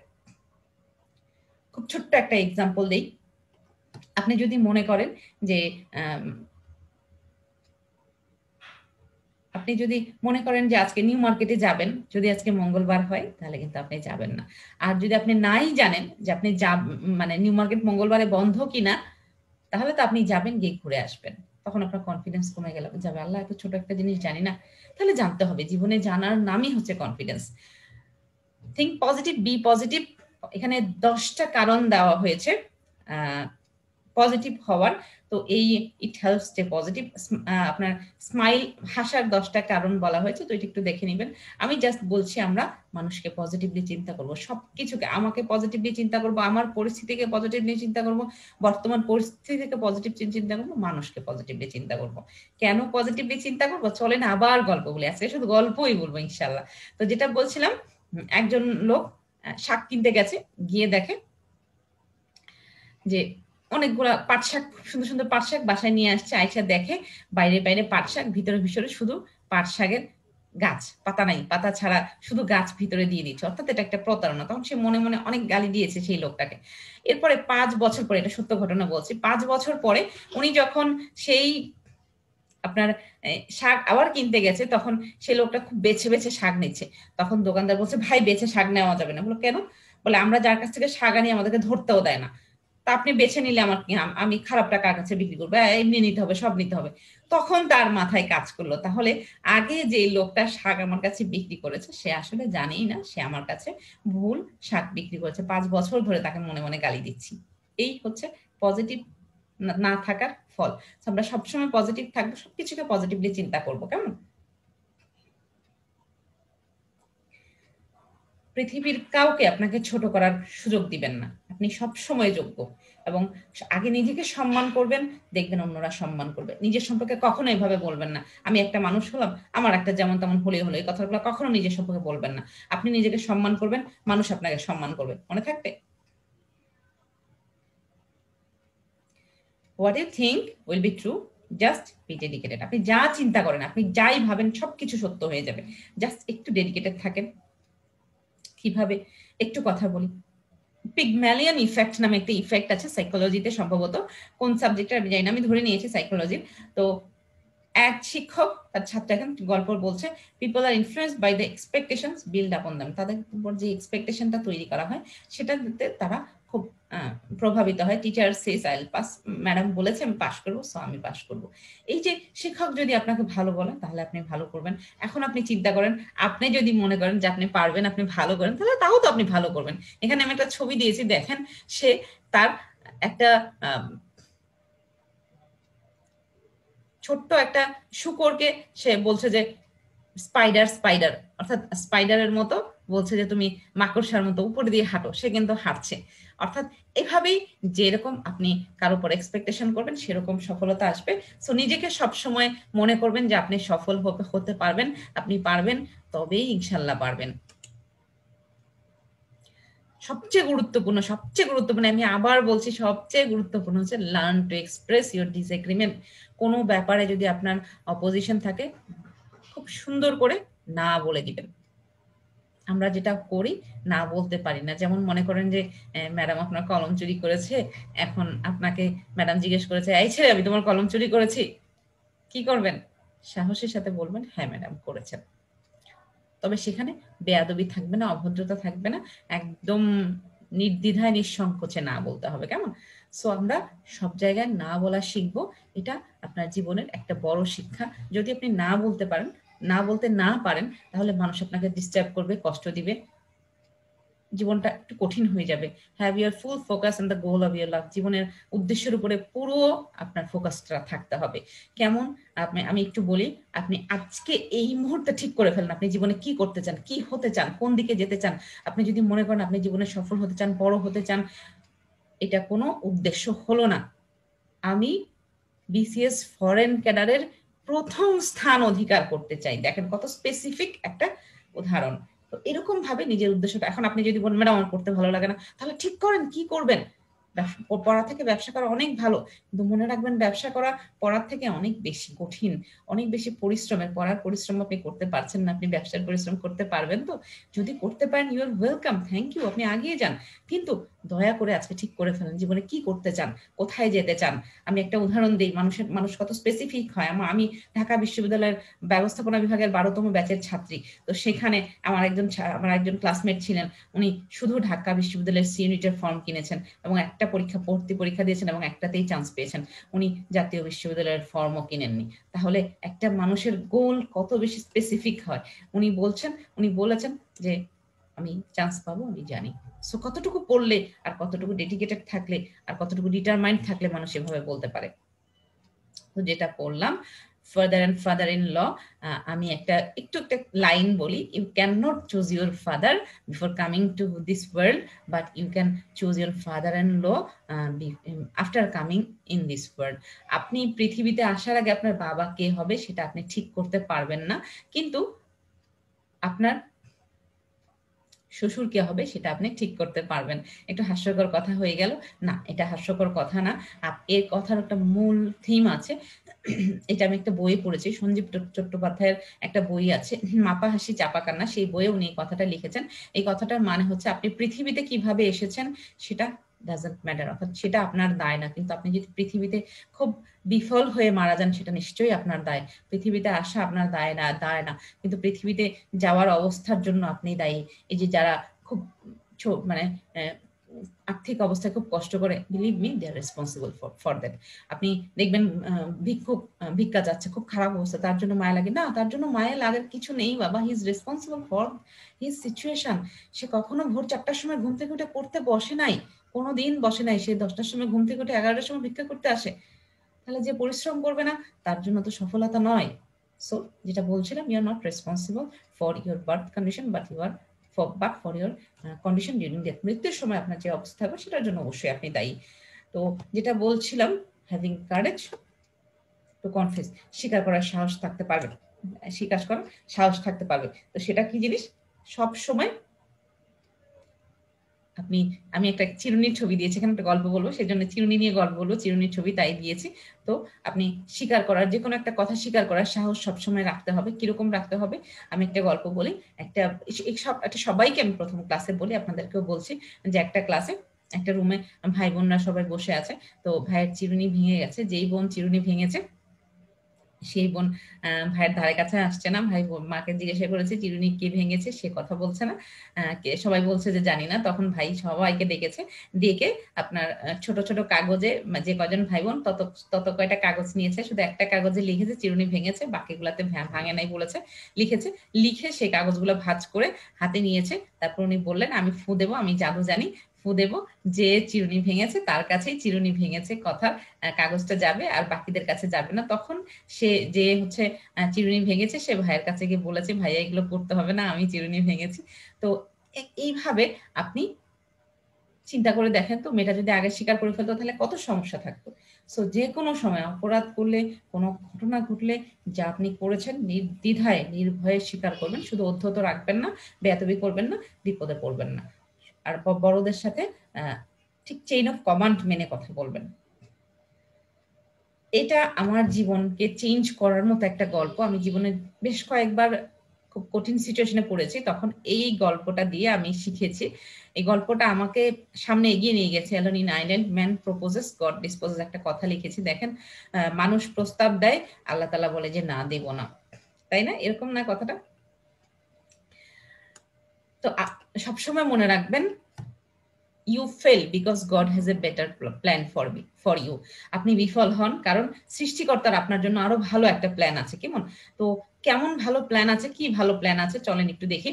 খুব ছোট্ট একটা এক্সাম্পল দেই। আপনি যদি মনে করেন যে আপনি যদি মনে করেন যে আজকে নিউ মার্কেটে যাবেন, যদি আজকে মঙ্গলবার হয় তাহলে কিন্তু আপনি যাবেন না। আর যদি আপনি নাই জানেন যে আপনি মানে নিউ মার্কেট মঙ্গলবারে বন্ধ কিনা, তাহলে তো আপনি যাবেন, গিয়ে ঘুরে আসবেন। তখন আপনার কনফিডেন্স কমে গেল, যাবে আল্লাহ এত ছোট একটা জিনিস জানি না। তাহলে জানতে হবে, জীবনে জানার নামই হচ্ছে confidence. Think positive, be positive. এখানে 10টা কারণ দেওয়া হয়েছে পজিটিভ হওয়ার। তো এই ইট হেল্পস যে পজিটিভ, আপনার স্মাইল, হাসার 10টা কারণ বলা হয়েছে। তো এটা একটু দেখে নেবেন। আমি জাস্ট বলছি আমরা মানুষকে পজিটিভলি চিন্তা করব, সবকিছুকে আমাকে পজিটিভলি চিন্তা করব, আমার পরিস্থিতিকে পজিটিভলি চিন্তা করব, বর্তমান পরিস্থিতি থেকে পজিটিভ চিন্তা করব, মানুষকে পজিটিভলি চিন্তা করব। কেন পজিটিভলি চিন্তা করব? চলেন আবার গল্প বলি, আজকে শুধু গল্পই বলবো ইনশাল্লাহ। তো যেটা বলছিলাম, একজন লোক শাক কিনতে গেছে, গিয়ে দেখে যে অনেকগুলা পাট শাক, সুন্দর সুন্দর পাট শাক বাসায় নিয়ে আসছে। আয়সা দেখে বাইরে বাইরে পাট শাক, ভিতরে ভিতরে শুধু পাট শাকের গাছ, পাতা নাই, পাতা ছাড়া শুধু গাছ ভিতরে দিয়ে দিচ্ছে। অর্থাৎ এটা একটা প্রতারণা। তখন সে মনে মনে অনেক গালি দিয়েছে সেই লোকটাকে। এরপরে 5 বছর পরে, এটা সত্য ঘটনা বলছি, 5 বছর পরে উনি যখন সেই আপনার শাক আবার কিনতে গেছে, তখন সে লোকটা খুব বেছে বেছে শাক নিচ্ছে। তখন দোকানদার বলছে, ভাই বেছে শাক নেওয়া যাবে না। বলো কেন? বলে আমরা যার কাছ থেকে শাক আনি আমাদেরকে ধরতেও দেয় না, তা আপনি বেছে নিলে আমার কি, আমি খারাপটা কার কাছে বিক্রি করবো? এমনি নিতে হবে, সব নিতে হবে। তখন তার মাথায় কাজ করলো, তাহলে আগে যে লোকটা শাক আমার কাছে বিক্রি করেছে সে আসলে জানেই না, সে আমার কাছে ভুল শাক বিক্রি করেছে। 5 বছর ধরে তাকে মনে মনে গালি দিচ্ছি। এই হচ্ছে পজিটিভ না থাকার ফল। আমরা সবসময় পজিটিভ থাকবো, সবকিছুকে পজিটিভলি চিন্তা করবো। কেমন? পৃথিবীর কাউকে আপনাকে ছোট করার সুযোগ দিবেন না। আপনি সব সময় যোগ্য, এবং আগে নিজেকে সম্মান করবেন, দেখবেন অন্যরা সম্মান করবে। নিজের সম্পর্কে কখনো এভাবে বলবেন না, আমি একটা মানুষ হলাম, আমার একটা যেমন তেমন হলে হলো, এই কথাগুলো কখনো নিজের সম্পর্কে বলবেন না। আপনি নিজেকে সম্মান করবেন, মানুষ আপনাকে সম্মান করবে, মনে থাকবে। What you think will be true, just be dedicated. আপনি যা চিন্তা করেন, আপনি যাই ভাবেন, সবকিছু সত্য হয়ে যাবে। জাস্ট একটু ডেডিকেটেড থাকেন। কিভাবে? একটু কথা বলি। পিগম্যালিয়ন ইফেক্ট নামে একটা ইফেক্ট আছে সাইকোলজিতে, সম্ভবত কোন সাবজেক্টে আমি জানি না, আমি ধরে নিয়েছি সাইকোলজির। তো এক শিক্ষক তার ছাত্র এখন গল্প বলছে, people are influenced by the expectations build upon them. তাদের উপর যে এক্সপেকটেশনটা তৈরি করা হয় সেটাতে তারা খুব প্রভাবিত হয়। Teacher says I will pass, madam বলেছে আমি পাস করবো, সো আমি পাস করবো। এই যে শিক্ষক যদি আপনাকে ভালো বলেন তাহলে আপনি ভালো করবেন। এখন আপনি চিন্তা করেন, আপনি যদি মনে করেন যে আপনি পারবেন, আপনি ভালো করেন, তাহলে তাও তো আপনি ভালো করবেন। এখানে আমি একটা ছবি দিয়েছি, দেখেন সে তার একটা ছোট্ট একটা শুকরকে সে বলছে যে স্পাইডার স্পাইডার, অর্থাৎ স্পাইডারের মতো বলছে যে তুমি মাকড়সার মতো উপরে দিয়ে হাঁটো, সে কিন্তু হাঁটছে। অর্থাৎ এভাবেই যেরকম আপনি কারো উপর এক্সপেকটেশন করবেন সেরকম সফলতা আসবে। সো নিজেকে সবসময় মনে করবেন যে আপনি সফল হতে পারবেন, আপনি পারবেন, তবেই ইনশাল্লাহ পারবেন। সবচেয়ে গুরুত্বপূর্ণ আমি আবার বলছি, সবচেয়ে গুরুত্বপূর্ণ হচ্ছে learn to express your disagreement. কোনো ব্যাপারে যদি আপনার অপোজিশন থাকে, খুব সুন্দর করে না বলে দিবেন। আমরা যেটা করি, না বলতে পারি না। যেমন মনে করেন যে ম্যাডাম আপনার কলম চুরি করেছে, এখন আপনাকে ম্যাডাম জিজ্ঞেস করেছে, এই ছেলে আমি তোমার কলম চুরি করেছি, কি করবেন? সাহসের সাথে বলবেন, হ্যাঁ ম্যাডাম করেছেন। তবে সেখানে বেয়াদবি থাকবে না, অভদ্রতা থাকবে না, একদম নির্দ্বিধায় নিঃসংকোচে না বলতে হবে, কেমন? সো আমরা সব জায়গায় না বলা শিখবো। এটা আপনার জীবনের একটা বড় শিক্ষা। যদি আপনি না বলতে পারেন, না বলতে না পারেন, তাহলে মানুষ আপনাকে ডিস্টার্ব করবে, কষ্ট দিবে, জীবনটা একটু কঠিন হয়ে যাবে। Have your full focus on the goal of your life. জীবনের উদ্দেশ্যের উপরে পুরো আপনার ফোকাসটা থাকতে হবে। কেমন? আমি একটু বলি, আপনি আজকে এই মুহূর্তে ঠিক করে ফেলেন আপনি জীবনে কি করতে চান, কি হতে চান, কোন দিকে যেতে চান। আপনি যদি মনে করেন আপনি জীবনে সফল হতে চান, বড় হতে চান, এটা কোনো উদ্দেশ্য হলো না। আমি বিসিএস ফরেন ক্যাডারের প্রথম স্থান অধিকার করতে চাই। দেখেন কত স্পেসিফিক একটা উদাহরণ। তো এরকম ভাবে নিজের উদ্দেশ্যটা, এখন আপনি যদি বলেন ম্যাডাম আমার পড়তে ভালো লাগে না, তাহলে ঠিক করেন কি করবেন। পড়া থেকে ব্যবসা করা অনেক ভালো, কিন্তু মনে রাখবেন ব্যবসা করা পড়ার থেকে অনেক বেশি কঠিন, অনেক বেশি পরিশ্রমের। পড়ার পরিশ্রম আপনি করতে পারছেন না, আপনি ব্যবসার পরিশ্রম করতে পারবেন তো? যদি করতে পারেন, you are welcome, thank you, আপনি আগিয়ে যান। কিন্তু দয়া করে আজকে ঠিক করে ফেলেন জীবনে কি করতে চান, কোথায় যেতে চান। আমি একটা উদাহরণ দিই, মানুষ কত স্পেসিফিক হয়। আমি ঢাকা বিশ্ববিদ্যালয়ের ব্যবস্থাপনা বিভাগের 12তম ব্যাচের ছাত্রী। তো সেখানে আমার একজন ক্লাসমেট ছিলেন, উনি শুধু ঢাকা বিশ্ববিদ্যালয়ের সি ইউনিটের ফর্ম কিনেছেন এবং একটা ভর্তি পরীক্ষা দিয়েছেন এবং একটাতেই চান্স পেয়েছেন। উনি জাতীয় বিশ্ববিদ্যালয়ের ফর্মও কিনেননি। তাহলে একটা মানুষের গোল কত বেশি স্পেসিফিক হয়। উনি বলেছেন যে আমি চান্স পাবো, আমি জানি। সো কতটুকু পড়লে আর কতটুকু ডেডিকেটেড থাকলে আর কতটুকু ডিটারমাইন্ড থাকলে মানুষ এভাবে বলতে পারে। তো যেটা পড়লাম, father and father in law, আমি একটা লাইন বলি, you can not choose your father before coming to this world, but you can choose your father and law after coming in this world. আপনি পৃথিবীতে আসার আগে আপনার বাবা কে হবে সেটা আপনি ঠিক করতে পারবেন না, কিন্তু আপনার শ্বশুর কে হবে সেটা আপনি ঠিক করতে পারবেন। একটু হাস্যকর কথা হয়ে গেল না, এটা হাস্যকর কথা না। এর কথার একটা মূল থিম আছে। এটা আমি একটা বই পড়েছি, সঞ্জীব চট্টোপাধ্যায়ের একটা বই আছে, মাপা হাসি চাপা কান্না, সেই বইয়ে উনি এই কথাটা লিখেছেন। এই কথাটার মানে হচ্ছে আপনি পৃথিবীতে কিভাবে এসেছেন সেটা ডাজন্ট ম্যাটার, অর্থাৎ সেটা আপনার দায় না। কিন্তু আপনি যদি পৃথিবীতে খুব বিফল হয়ে মারা যান, সেটা নিশ্চয়ই আপনার দায়। পৃথিবীতে আসা আপনার দায় না, কিন্তু পৃথিবীতে যাওয়ার অবস্থার জন্য আপনি দায়ী। এই যে যারা খুব মানে আর্থিক অবস্থায় খুব কষ্ট করে, believe me, they are responsible for that. আপনি দেখবেন ভিক্ষা যাচ্ছে, খুব খারাপ অবস্থা, তার জন্য মায়া লাগে না? তার জন্য মায়া লাগার কিছু নেই বাবা, he is responsible for his situation. সে কখনো ভোর 4টার সময় ঘুম থেকে উঠে পড়তে বসে নাই, কোনোদিন বসে নাই। সে 10টার সময় ঘুম থেকে উঠে 11টার সময় ভিক্ষা করতে আসে। তাহলে যে পরিশ্রম করবে না, তার জন্য তো সফলতা নয়। সো যেটা বলছিলাম, you are not responsible for your birth condition, but you are but for your condition during death, মৃত্যুর সময় আপনার যে অবস্থা হবে সেটার জন্য অবশ্যই আপনি দায়ী। তো যেটা বলছিলাম, হ্যাভিং কারেজ টু কনফেস, স্বীকার করার সাহস থাকতে পারবে, স্বীকার করার সাহস থাকতে পারবে। তো সেটা কি জিনিস? সব সময় আপনি, আমি একটা চিরুনির ছবি দিয়েছি, এখানে একটা গল্প বলবো, সেই জন্য চিরুনি নিয়ে গল্প বলবো, চিরুনির ছবি তাই দিয়েছি। তো আপনি স্বীকার করার, যে কোনো একটা কথা স্বীকার করার সাহস সবসময় রাখতে হবে। কিরকম রাখতে হবে? আমি একটা গল্প বলি। একটা সবাইকে আমি প্রথম ক্লাসে বলি, আপনাদেরকেও বলছি, যে একটা ক্লাসে একটা রুমে ভাই বোনরা সবাই বসে আছে। তো ভাইয়ের চিরুনি ভেঙে গেছে। যেই বোন চিরুনি ভেঙেছে সেই বোন ভাইয়ের ধারে কাছে আসছে না। ভাই মাকে জিজ্ঞাসা করেছে চিরুনি কে ভেঙেছে, সে কথা বলছে না। সবাই বলছে যে জানি না। তখন ভাই সবাইকে ডেকেছে, ডেকে আপনার ছোট ছোট কাগজে, যে কজন ভাই বোন তত কয়টা কাগজ নিয়েছে, শুধু একটা কাগজে লিখেছে চিরুনি ভেঙেছে, বাকিগুলাতে ভাঙে নাই বলেছে, লিখেছে। লিখে সেই কাগজগুলো ভাঁজ করে হাতে নিয়েছে। তারপর উনি বললেন আমি ফু দেবো, আমি জাদু জানি, ফু দেবো, যে চিরুনি ভেঙেছে তার কাছেই চিরুনি ভেঙেছে কথা কাগজটা যাবে, আর বাকিদের কাছে যাবে না। তখন সে যে হচ্ছে চিরুনি ভেঙেছে, সে ভাইয়ের কাছে গিয়ে বলেছে ভাইয়া এগুলো করতে হবে না, আমি চিরুনি ভেঙেছি। তো এইভাবে আপনি চিন্তা করে দেখেন তো, মেয়েটা যদি আগে স্বীকার করে ফেলতো তাহলে কত সমস্যা থাকতো। সো যে কোনো সময় অপরাধ করলে, কোনো ঘটনা ঘটলে, যা আপনি করেছেন নির্দ্বিধায় নির্ভয়ে স্বীকার করবেন, শুধু অধ্যত রাখবেন না, বেয়াদবি করবেন না, বিপদে পড়বেন না। আর বড়দের সাথে ঠিক চেইন অফ কমান্ড মেনে কথা বলবেন। এটা আমার জীবনকে চেঞ্জ করার মতো একটা গল্প। আমি জীবনে বেশ কয়েকবার খুব কঠিন সিচুয়েশনে পড়েছি, তখন এই গল্পটা দিয়ে আমি শিখেছি। এই গল্পটা আমাকে সামনে এগিয়ে নিয়ে গেছে। Alone in island, man proposes, god disposes, একটা কথা লিখেছি দেখেন। মানুষ প্রস্তাব দেয়, আল্লাহ তাআলা বলে যে না, দেব না। তাই না? এরকম না কথাটা? তো সবসময় মনে রাখবেন, you fail because God has a better plan for you. আপনি বিফল হন কারণ সৃষ্টিকর্তার আপনার জন্য আরো ভালো একটা প্ল্যান আছে। কেমন? তো কেমন ভালো প্ল্যান আছে, কি ভালো প্ল্যান আছে চলেন একটু দেখি।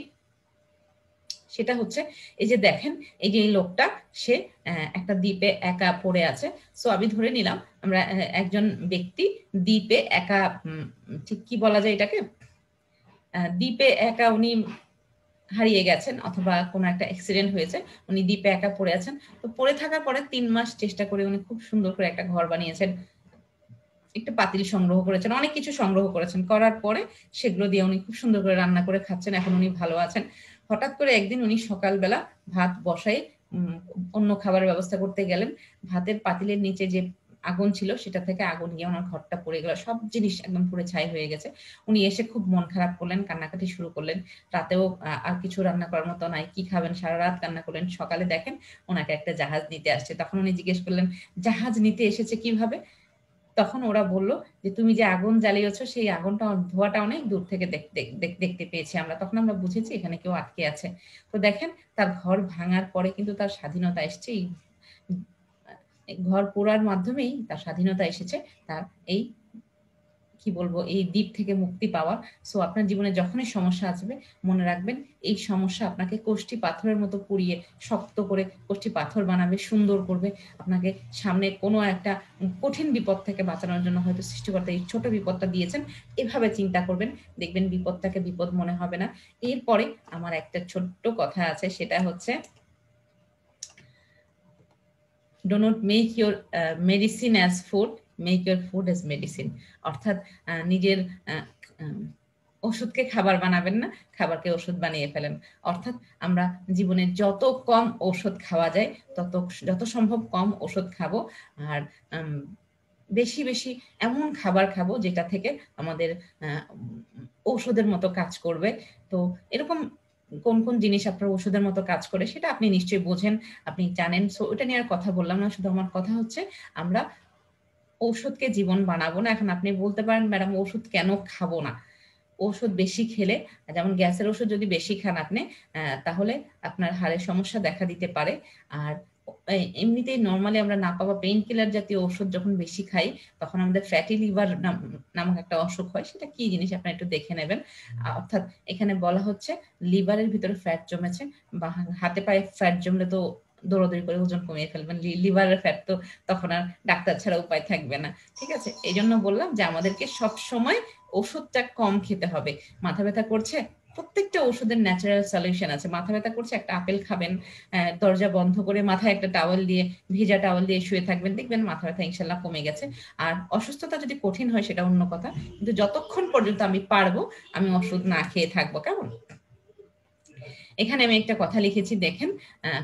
সেটা হচ্ছে, এই যে দেখেন, এই যে এই লোকটা, সে একটা দ্বীপে একা পড়ে আছে। সো আমি ধরে নিলাম আমরা একজন ব্যক্তি দ্বীপে একা, ঠিক কি বলা যায় এটাকে, দ্বীপে একা উনি হারিয়ে গেছেন, অথবা কোনো একটা অ্যাক্সিডেন্ট হয়েছে, উনি দ্বীপে একা পড়ে আছেন। তো পড়ে থাকার পরে 3 মাস চেষ্টা করে উনি খুব সুন্দর করে একটা ঘর বানিয়েছেন, একটা পাতিল সংগ্রহ করেছেন, অনেক কিছু সংগ্রহ করেছেন। করার পরে সেগুলো দিয়ে উনি খুব সুন্দর করে রান্না করে খাচ্ছেন, এখন উনি ভালো আছেন। হঠাৎ করে একদিন উনি সকালবেলা ভাত বসাই অন্য খাবারের ব্যবস্থা করতে গেলেন। ভাতের পাতিলের নিচে যে আগুন ছিল, সেটা থেকে আগুন গিয়ে ওনার ঘরটা পড়ে গেল, সব জিনিস একদম পুড়ে ছাই হয়ে গেছে। উনি এসে খুব মন খারাপ করলেন, কান্নাকাটি শুরু করলেন। রাতেও আর কিছু রান্না করার মতো নাই, কি খাবেন, সারা রাত কান্না করলেন। সকালে দেখেন ওনাকে একটা জাহাজ নিতে আসছে। তখন উনি জিজ্ঞেস করলেন জাহাজ নিতে এসেছে কিভাবে? তখন ওরা বলল যে তুমি যে আগুন জ্বালিয়েছো, সেই আগুনটা, ধোঁয়াটা অনেক দূর থেকে দেখতে পেয়েছি আমরা। তখন আমরা বুঝেছি এখানে কেউ আটকে আছে। তো দেখেন, তার ঘর ভাঙার পরে কিন্তু তার স্বাধীনতা এসছে। ঘর পোড়ার মাধ্যমেই তার স্বাধীনতা এসেছে, তার এই কি বলবো, এই দ্বীপ থেকে মুক্তি পাওয়ার। সো আপনার জীবনে যখনই সমস্যা আসবে, মনে রাখবেন এই সমস্যা আপনাকে কষ্টি পাথরের মতো পুড়িয়ে শক্ত করে কষ্টি পাথর বানাবে, সুন্দর করবে। আপনাকে সামনে কোনো একটা কঠিন বিপদ থেকে বাঁচানোর জন্য হয়তো সৃষ্টিকর্তা এই ছোট বিপদটা দিয়েছেন। এভাবে চিন্তা করবেন, দেখবেন বিপদটাকে বিপদ মনে হবে না। এরপরে আমার একটা ছোট্ট কথা আছে, সেটা হচ্ছে do not make your medicine as food, make your food as medicine। অর্থাৎ নিজের ওষুধকে খাবার বানাবেন না, খাবারকে ওষুধ বানিয়ে ফেলেন। অর্থাৎ আমরা জীবনে যত কম ঔষধ খাওয়া যায়, যত সম্ভব কম ওষুধ খাবো, আর বেশি বেশি এমন খাবার খাবো যেটা থেকে আমাদের ঔষধের মতো কাজ করবে। তো এরকম কোন কোন জিনিস আপনার ওষুধের মতো কাজ করে সেটা আপনি নিশ্চয়ই বোঝেন, আপনি জানেন। সো ওটা নিয়ে আর কথা বললাম না। শুধু আমার কথা হচ্ছে, আমরা ঔষধকে জীবন বানাবো না। এখন আপনি বলতে পারেন ম্যাডাম ওষুধ কেন খাবো না? ওষুধ বেশি খেলে, যেমন গ্যাসের ওষুধ যদি বেশি খান আপনি, তাহলে আপনার হাড়ের সমস্যা দেখা দিতে পারে। আর এমনিতেই নর্মালি আমরা না পাওয়া পেইন কিলার জাতীয় ওষুধ যখন বেশি খাই, তখন আমাদের ফ্যাটি লিভার নামক একটা অসুখ হয়। সেটা কি জিনিস আপনারা একটু দেখে নেবেন। অর্থাৎ এখানে বলা হচ্ছে লিভারের ভিতরে ফ্যাট জমেছে, বা হাতে পায়ে ফ্যাট জমলে তো দৌড়াদৌড়ি করে ওজন কমিয়ে ফেলবেন। লিভারের ফ্যাট তো তখন আর ডাক্তার ছাড়া উপায় থাকবে না। ঠিক আছে, এই জন্য বললাম যে আমাদেরকে সব সময় ওষুধটা কম খেতে হবে। মাথা ব্যথা করছে, প্রত্যেকটা ওষুধের ন্যাচারাল সলিউশন আছে। মাথা ব্যথা করছে, একটা আপেল খাবেন, দরজা বন্ধ করে মাথায় একটা টাওয়েল দিয়ে, ভিজা টাওয়েল দিয়ে শুয়ে থাকবেন, দেখবেন মাথা ব্যথা ইনশাল্লাহ কমে গেছে। আর অসুস্থতা যদি কঠিন হয় সেটা অন্য কথা, কিন্তু যতক্ষণ পর্যন্ত আমি পারবো আমি ওষুধ না খেয়ে থাকবো। কেমন? এখানে আমি একটা কথা লিখেছি, দেখেন,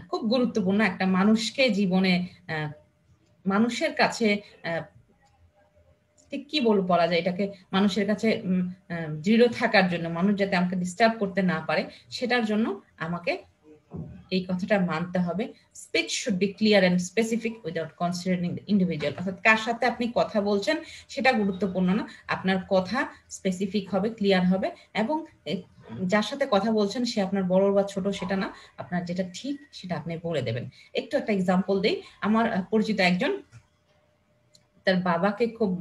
খুব গুরুত্বপূর্ণ। একটা মানুষকে জীবনে, মানুষের কাছে ঠিক কি বলা যায় এটাকে, মানুষের কাছে দৃঢ় থাকার জন্য, মানুষ যাতে আমাকে ডিস্টার্ব করতে না পারে, সেটার জন্য আমাকে এই কথাটা মানতে হবে। Speech should be clear and specific without considering the individual. অর্থাৎ কার সাথে আপনি কথা বলছেন সেটা গুরুত্বপূর্ণ না, আপনার কথা স্পেসিফিক হবে, ক্লিয়ার হবে, এবং যার সাথে কথা বলছেন সে আপনার বড় বা ছোট সেটা না, আপনার যেটা ঠিক সেটা আপনি বলে দেবেন। একটু একটা এক্সাম্পল দিই। আমার পরিচিত একজন তার বাবাকে খুব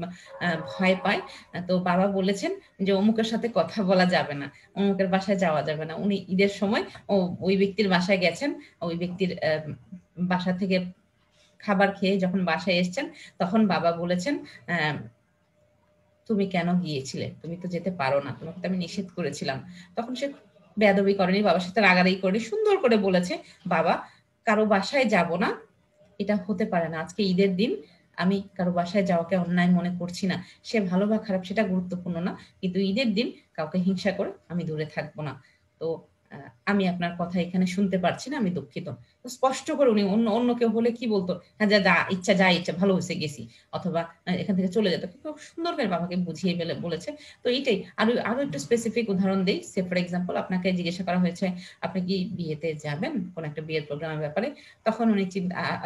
ভয় পায়। তো বাবা বলেছেন যে অমুকের সাথে কথা বলা যাবে না, অমুকের বাসায় যাওয়া যাবে না। উনি ঈদের সময় ওই ব্যক্তির বাসায় গেছেন, ওই ব্যক্তির বাসা থেকে খাবার খেয়ে যখন বাসায় এসছেন, তখন বাবা বলেছেন, তুমি কেন গিয়েছিলে, তুমি তো যেতে পারো না, তোমাকে তো আমি নিষেধ করেছিলাম। তখন সে বেয়াদবি করেনি, বাবার সাথে রাগারাগি করেনি, সুন্দর করে বলেছে, বাবা কারো বাসায় যাব না, এটা হতে পারে না, আজকে ঈদের দিন, আমি কারো বাসায় যাওয়াকে অন্যায় মনে করছি না, সে ভালো বা খারাপ সেটা গুরুত্বপূর্ণ না, কিন্তু ঈদের দিন কাউকে হিংসা করে আমি দূরে থাকবো না। তো আমি আপনার কথা এখানে শুনতে পারছি না, আমি দুঃখিত। তো স্পষ্ট করে উনি, অন্য কেউ হলে কি বলতো, হ্যাঁ যা যা ইচ্ছা, ভালো হয়েছে গেছি, অথবা এখান থেকে চলে যেত। খুব সুন্দর করে বাবাকে বুঝিয়ে বলেছে। তো এইটাই। আরো একটু স্পেসিফিক উদাহরণ দিই। সে ফর এক্সাম্পল, আপনাকে জিজ্ঞাসা করা হয়েছে আপনি কি বিয়েতে যাবেন, কোন একটা বিয়ের প্রোগ্রামের ব্যাপারে, তখন উনি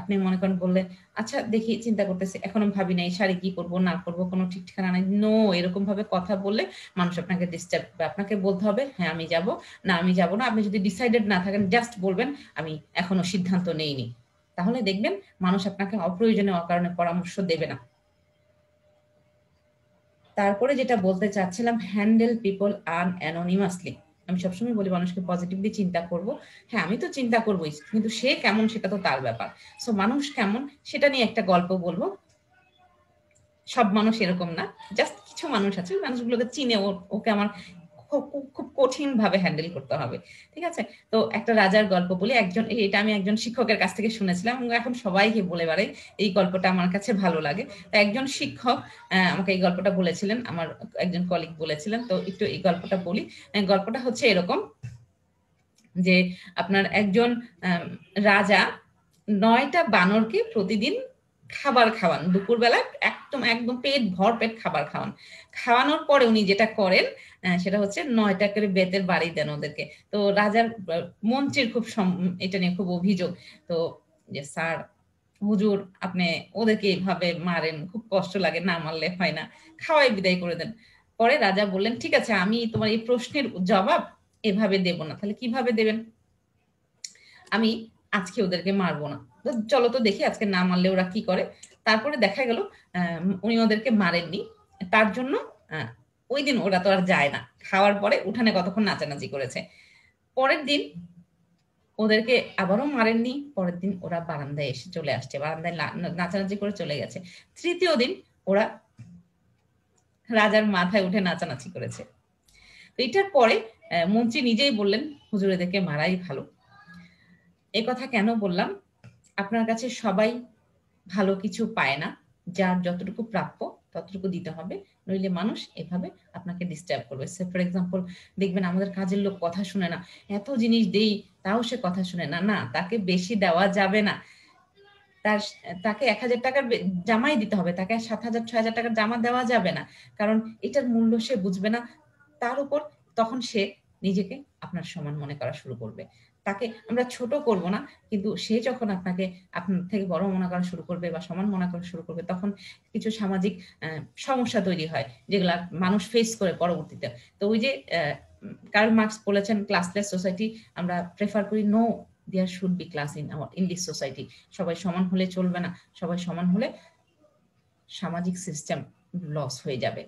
আপনি মনে করেন বললেন, আচ্ছা দেখি, চিন্তা করতেছি, এখনো ভাবি নাই শাড়ি কি করবো না করবো, কোনো ঠিক ঠিকানা নাই। নো, এরকম ভাবে কথা বললে মানুষ আপনাকে ডিস্টার্ব করবে। আপনাকে বলতে হবে, হ্যাঁ আমি যাব, না আমি যাব না। আপনি যদি ডিসাইডেড না থাকেন, জাস্ট বলবেন আমি এখনো সিদ্ধান্ত নেইনি। তাহলে দেখবেন মানুষ আপনাকে অপ্রয়োজনীয় অকারণে পরামর্শ দেবে না। তারপরে যেটা বলতে চাচ্ছিলাম, হ্যান্ডেল পিপল অ্যানোনিমাসলি। আমি সবসময় বলি মানুষকে পজিটিভলি চিন্তা করব। হ্যাঁ আমি তো চিন্তা করবোই, কিন্তু সে কেমন সেটা তো তার ব্যাপার। সো মানুষ কেমন সেটা নিয়ে একটা গল্প বলবো। সব মানুষ এরকম না, জাস্ট কিছু মানুষ আছে, মানুষগুলোকে চিনে ওকে আমার খুব কঠিন ভাবে হ্যান্ডেল করতে হবে। ঠিক আছে? তো একটা রাজার গল্প বলি। এটা আমি একজন শিক্ষকের কাছ থেকে শুনেছিলাম, এবং এখন সবাইকে বলে বেড়াই, এই গল্পটা আমার কাছে ভালো লাগে। তো একজন শিক্ষক আমাকে এই গল্পটা বলেছিলেন, আমার একজন কলিগ বলেছিলেন। তো একটু এই গল্পটা বলি। গল্পটা হচ্ছে এরকম যে আপনার একজন রাজা 9টা বানরকে প্রতিদিন খাবার খাওয়ান, দুপুরবেলা একদম একদম ভর পেট খাবার খাওয়ান। খাওয়ানোর পরে উনি যেটা করেন সেটা হচ্ছে 9টা করে বেতের বাড়ি দেন ওদেরকে। তো রাজার মন্ত্রীর খুব এটা নিয়ে খুব অভিযোগ। তো যে স্যার, হুজুর, আপনি ওদেরকে এইভাবে মারেন, খুব কষ্ট লাগে, না মারলে হয় না, খাওয়াই বিদায় করে দেন। পরে রাজা বললেন, ঠিক আছে, আমি তোমার এই প্রশ্নের জবাব এভাবে দেব না, তাহলে কিভাবে দেবেন? আমি আজকে ওদেরকে মারবো না, চলো তো দেখি আজকে না মারলে ওরা কি করে। তারপরে দেখা গেল উনি ওদেরকে মারেননি। তার জন্য ওই দিন ওরা তো আর যায় না, খাওয়ার পরে উঠানে কতক্ষণ নাচানাচি করেছে। পরের দিন ওদেরকে আবারও মারেননি। পরের দিন ওরা বারান্দায় এসে চলে আসছে, বারান্দায় নাচানাচি করে চলে গেছে। তৃতীয় দিন ওরা রাজার মাথায় উঠে নাচানাচি করেছে। তো এটার পরে মন্ত্রী নিজেই বললেন, হুজুর এদেরকে মারাই ভালো। এ কথা কেন বললাম? আপনার কাছে সবাই ভালো কিছু পায় না, যার যতটুকু প্রাপ্য ততটুকু দিতে হবে, নইলে মানুষ এভাবে আপনাকে ডিস্টার্ব করবে। ফর এক্সাম্পল, দেখবেন আমাদের কাজের লোক কথা শুনে না, এত জিনিস দেই তাও সে কথা শুনে না। না, তাকে বেশি দেওয়া যাবে না। তাকে 1000 টাকার জামাই দিতে হবে, তাকে 7000 6000 টাকার জামা দেওয়া যাবে না, কারণ এটার মূল্য সে বুঝবে না। তার উপর তখন সে নিজেকে আপনার সমান মনে করা শুরু করবে। তাকে আমরা ছোট করব না, কিন্তু সে যখন আপনাকে আপনার থেকে বড় মনে করা শুরু করবে বা সমান মনে করা শুরু করবে, তখন কিছু সামাজিক সমস্যা তৈরি হয়, যেগুলা মানুষ ফেস করে পরবর্তীতে। তো ওই যে কার্ল মার্কস বলেছেন, ক্লাসলেস সোসাইটি আমরা প্রেফার করি। No, there should be class in this society. সবাই সমান হলে চলবে না, সবাই সমান হলে সামাজিক সিস্টেম লস হয়ে যাবে।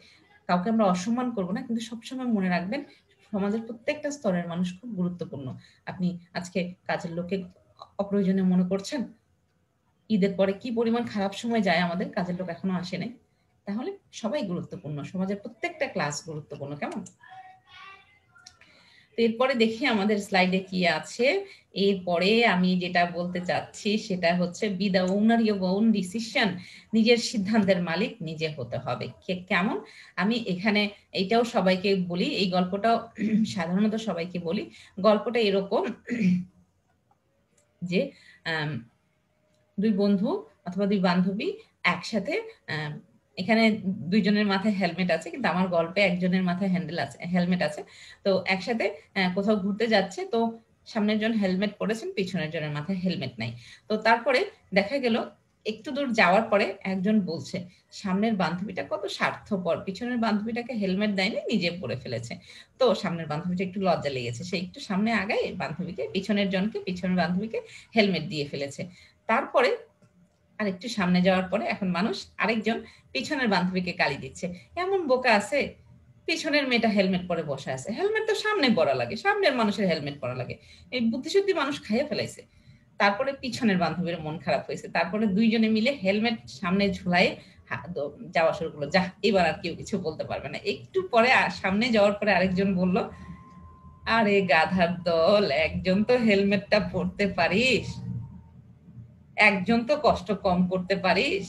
কাউকে আমরা অসম্মান করব না, কিন্তু সবসময় মনে রাখবেন সমাজের প্রত্যেকটা স্তরের মানুষ খুব গুরুত্বপূর্ণ। আপনি আজকে কাজের লোকে অপ্রয়োজনীয় মনে করছেন, ঈদের পরে কি পরিমাণ খারাপ সময় যায় আমাদের, কাজের লোক এখনো আসে নাই, তাহলে সবাই গুরুত্বপূর্ণ, সমাজের প্রত্যেকটা ক্লাস গুরুত্বপূর্ণ। কেমন? তো এরপরে দেখি আমাদের স্লাইডে কি আছে। এরপরে আমি যেটা বলতে চাচ্ছি সেটা হচ্ছে B the owner your own decision, নিজের সিদ্ধান্তের মালিক নিজে হতে হবে। কেমন, আমি এখানে এইটাও সবাইকে বলি, এই গল্পটাও সাধারণত সবাইকে বলি। গল্পটা এরকম যে দুই বন্ধু অথবা দুই বান্ধবী একসাথে, এখানে দুইজনের মাথায় হেলমেট আছে, কিন্তু আমার গল্পে একজনের মাথায় হেলমেট আছে। তো একসাথে কোথাও ঘুরতে যাচ্ছে, তো সামনের জন হেলমেট পরেছেন, পিছনের জনের মাথায় হেলমেট নাই। তো তারপরে দেখা গেল একটু দূর যাওয়ার পরে একজন বলছে, সামনের বান্ধবীটা কত স্বার্থপর, পিছনের বান্ধবীটাকে হেলমেট দেয়নি, নিজে পরে ফেলেছে। তো সামনের বান্ধবীটা একটু লজ্জা লেগেছে, সে একটু সামনে আগায় বান্ধবীকে, পিছনের বান্ধবীকে হেলমেট দিয়ে ফেলেছে। তারপরে আর একটু সামনে যাওয়ার পরে এখন মানুষ আরেকজন পিছনের বান্ধবীকে গালি দিচ্ছে, এমন বোকা আছে, পিছনের মেয়েটা হেলমেট পরে বসে আছে, হেলমেট তো সামনে পরা লাগে, সামনের মানুষের হেলমেট পরা লাগে, এই বুদ্ধিশুদ্ধি মানুষ খাইয়ে ফেলাইছে। তারপরে পিছনের বান্ধবীর মন খারাপ হয়েছে, তারপরে দুইজনে মিলে হেলমেট সামনে ঝুলায় যাওয়া শুরু করলো, যা এবার আর কেউ কিছু বলতে পারবে না। একটু পরে সামনে যাওয়ার পরে আরেকজন বলল, আরে গাধার দল, একজন তো হেলমেটটা পরতে পারিস, একজন তো কষ্ট কম করতে পারিস।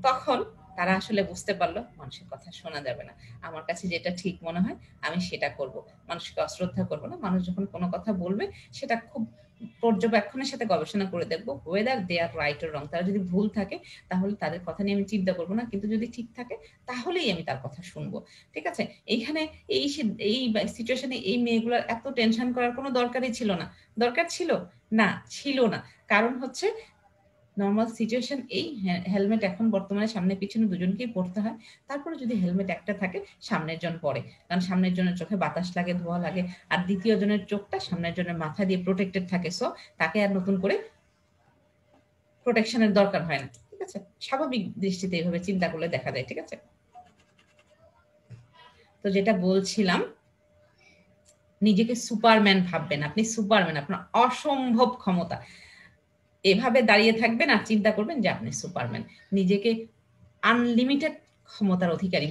তখন তারা আসলে বুঝতে পারলো মানুষের কথা শোনা যাবে না, আমার কাছে যেটা ঠিক মনে হয় আমি সেটা করব, মানুষকে অশ্রদ্ধা করবো না। মানুষ যখন কোনো কথা বলবে সেটা খুব পর্যবেক্ষণের সাথে গবেষণা করে দেখবো whether they are right or wrong. তারা যদি ভুল থাকে তাহলে তাদের কথা নিয়ে আমি চিন্তা করবো না, কিন্তু যদি ঠিক থাকে তাহলেই আমি তার কথা শুনবো। ঠিক আছে, এইখানে এই সিচুয়েশনে এই মেয়েগুলোর এত টেনশন করার কোনো দরকারই ছিল না। দরকার ছিল না, ছিল না। কারণ হচ্ছে নর্মাল সিচুয়েশন এই, হেলমেট এখন বর্তমানে সামনে পিছনে দুজনকেই পড়তে হয়। তারপরে যদি হেলমেট একটা থাকে সামনের জন পরে, কারণ সামনের জনের চোখে বাতাস লাগে, ধোঁয়া লাগে, আর দ্বিতীয় জনের চোখটা সামনের জনের মাথা দিয়ে প্রোটেক্টেড থাকে, সো তাকে আর নতুন করে প্রোটেকশনের দরকার হয় না। ঠিক আছে, স্বাভাবিক দৃষ্টিতে এইভাবে চিন্তা করলে দেখা যায়। ঠিক আছে, তো যেটা বলছিলাম, নিজেকে সুপারম্যান ভাববেন, আপনি সুপারম্যান, আপনার অসম্ভব ক্ষমতা। এভাবে দাঁড়িয়ে থাকবেন আর চিন্তা করবেন যে আপনি সুপারম্যান, নিজেকে আনলিমিটেড ক্ষমতার অধিকারী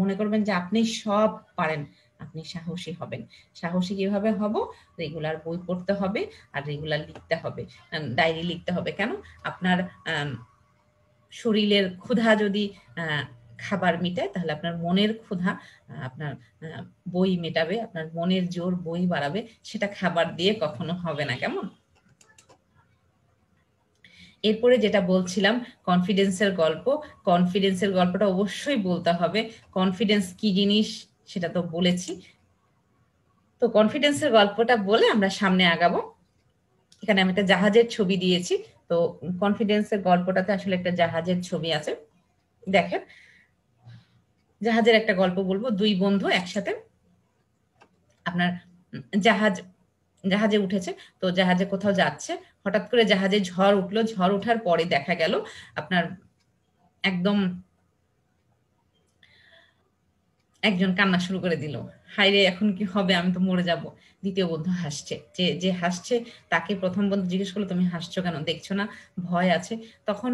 মনে করবেন যে আপনি সব পারেন। আপনি সাহসী হবেন। সাহসী কিভাবে হব? রেগুলার বই পড়তে হবে আর রেগুলার লিখতে হবে, ডায়েরি লিখতে হবে। কেন? আপনার শরীরের ক্ষুধা যদি খাবার মেটায়, তাহলে আপনার মনের ক্ষুধা আপনার বই মেটাবে, আপনার মনের জোর বই বাড়াবে, সেটা খাবার দিয়ে কখনো হবে না। কেমন? এরপরে যেটা বলছিলাম কনফিডেন্সের গল্প, কনফিডেন্সের গল্পটা অবশ্যই বলতে হবে। কনফিডেন্স কি জিনিস সেটা তো বলেছি। তো কনফিডেন্সের গল্পটা বলে আমরা সামনে আগাবো। এখানে আমি একটা জাহাজের ছবি দিয়েছি। তো কনফিডেন্সের গল্পটাতে আসলে একটা জাহাজের ছবি আছে। দেখেন, জাহাজের একটা গল্প বলবো। দুই বন্ধু একসাথে আপনার জাহাজে উঠেছে, তো জাহাজে কোথাও যাচ্ছে, হঠাৎ করে জাহাজে ঝড় উঠলো। ঝড় উঠার পরে দেখা গেল আপনার একদম একজন কান্না শুরু করে দিল, হায়রে এখন কি হবে, আমি তো মরে যাব। দ্বিতীয় বন্ধু হাসছে, যে হাসছে তাকে প্রথম বন্ধু জিজ্ঞেস করলো, তুমি হাসছো কেন, দেখছো না ভয় আছে? তখন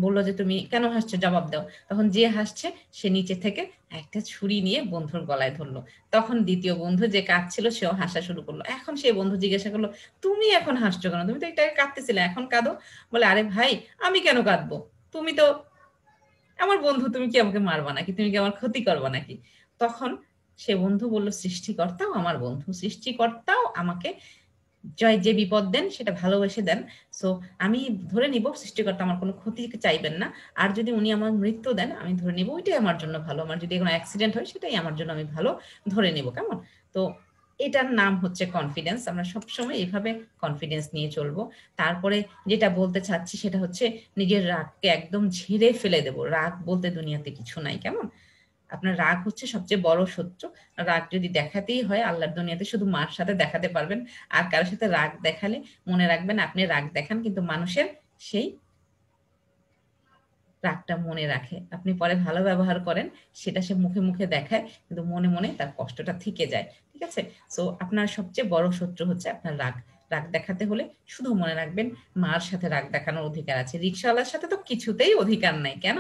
বললো যে তুমি কেন হাসছো, জবাব দাও। তখন যে হাসছে সে নিচে থেকে একটা ছুরি নিয়ে বন্ধুর গলায় ধরলো। তখন দ্বিতীয় বন্ধু যে কাঁদছিল সেও হাসা শুরু করলো। এখন সে বন্ধু জিজ্ঞাসা করলো, তুমি এখন হাসছো কেন, তুমি তো এটাকে কাঁদতেছিলে, এখন কাঁদো? বলে, আরে ভাই, আমি কেন কাঁদবো, তুমি তো আমার বন্ধু, তুমি কি আমাকে মারবা নাকি, তুমি কি আমার ক্ষতি করবা নাকি? তখন সে বন্ধু বলল, সৃষ্টিকর্তাও আমার বন্ধু, সৃষ্টিকর্তাও আমাকে যে বিপদ দেন সেটা ভালোবেসে দেন। সো আমি ধরে নিব সৃষ্টিকর্তা আমার কোনো ক্ষতি চাইবেন না, আর যদি উনি আমার মৃত্যু দেন আমি ধরে নিব ওইটাই আমার জন্য ভালো, আমার যদি কোনো অ্যাক্সিডেন্ট হয় সেটাই আমার জন্য আমি ভালো ধরে নিব। কেমন? তো এটার নাম হচ্ছে কনফিডেন্স। আমরা সবসময় এইভাবে কনফিডেন্স নিয়ে চলবো। তারপরে যেটা বলতে চাচ্ছি সেটা হচ্ছে নিজের রাগকে একদম ঝেড়ে ফেলে দেব। রাগ বলতে দুনিয়াতে কিছু নাই। কেমন? আপনার রাগ হচ্ছে সবচেয়ে বড় শত্রু। রাগ যদি দেখাতেই হয় আল্লাহর দুনিয়াতে শুধু মার সাথে দেখাতে পারবেন, আর কারোর সাথে রাগ দেখালে মনে রাখবেন আপনি রাগ দেখান, কিন্তু মানুষের সেই রাগটা মনে রাখে। আপনি পরে ভালো ব্যবহার করেন, সেটা সে মুখে মুখে দেখায়, কিন্তু মনে মনে তার কষ্টটা থেকে যায়। ঠিক আছে, সো আপনার সবচেয়ে বড় শত্রু হচ্ছে আপনার রাগ। রাগ দেখাতে হলে শুধু মনে রাখবেন মার সাথে রাগ দেখানোর অধিকার আছে, রিক্সাওয়ালার সাথে তো কিছুতেই অধিকার নাই। কেন?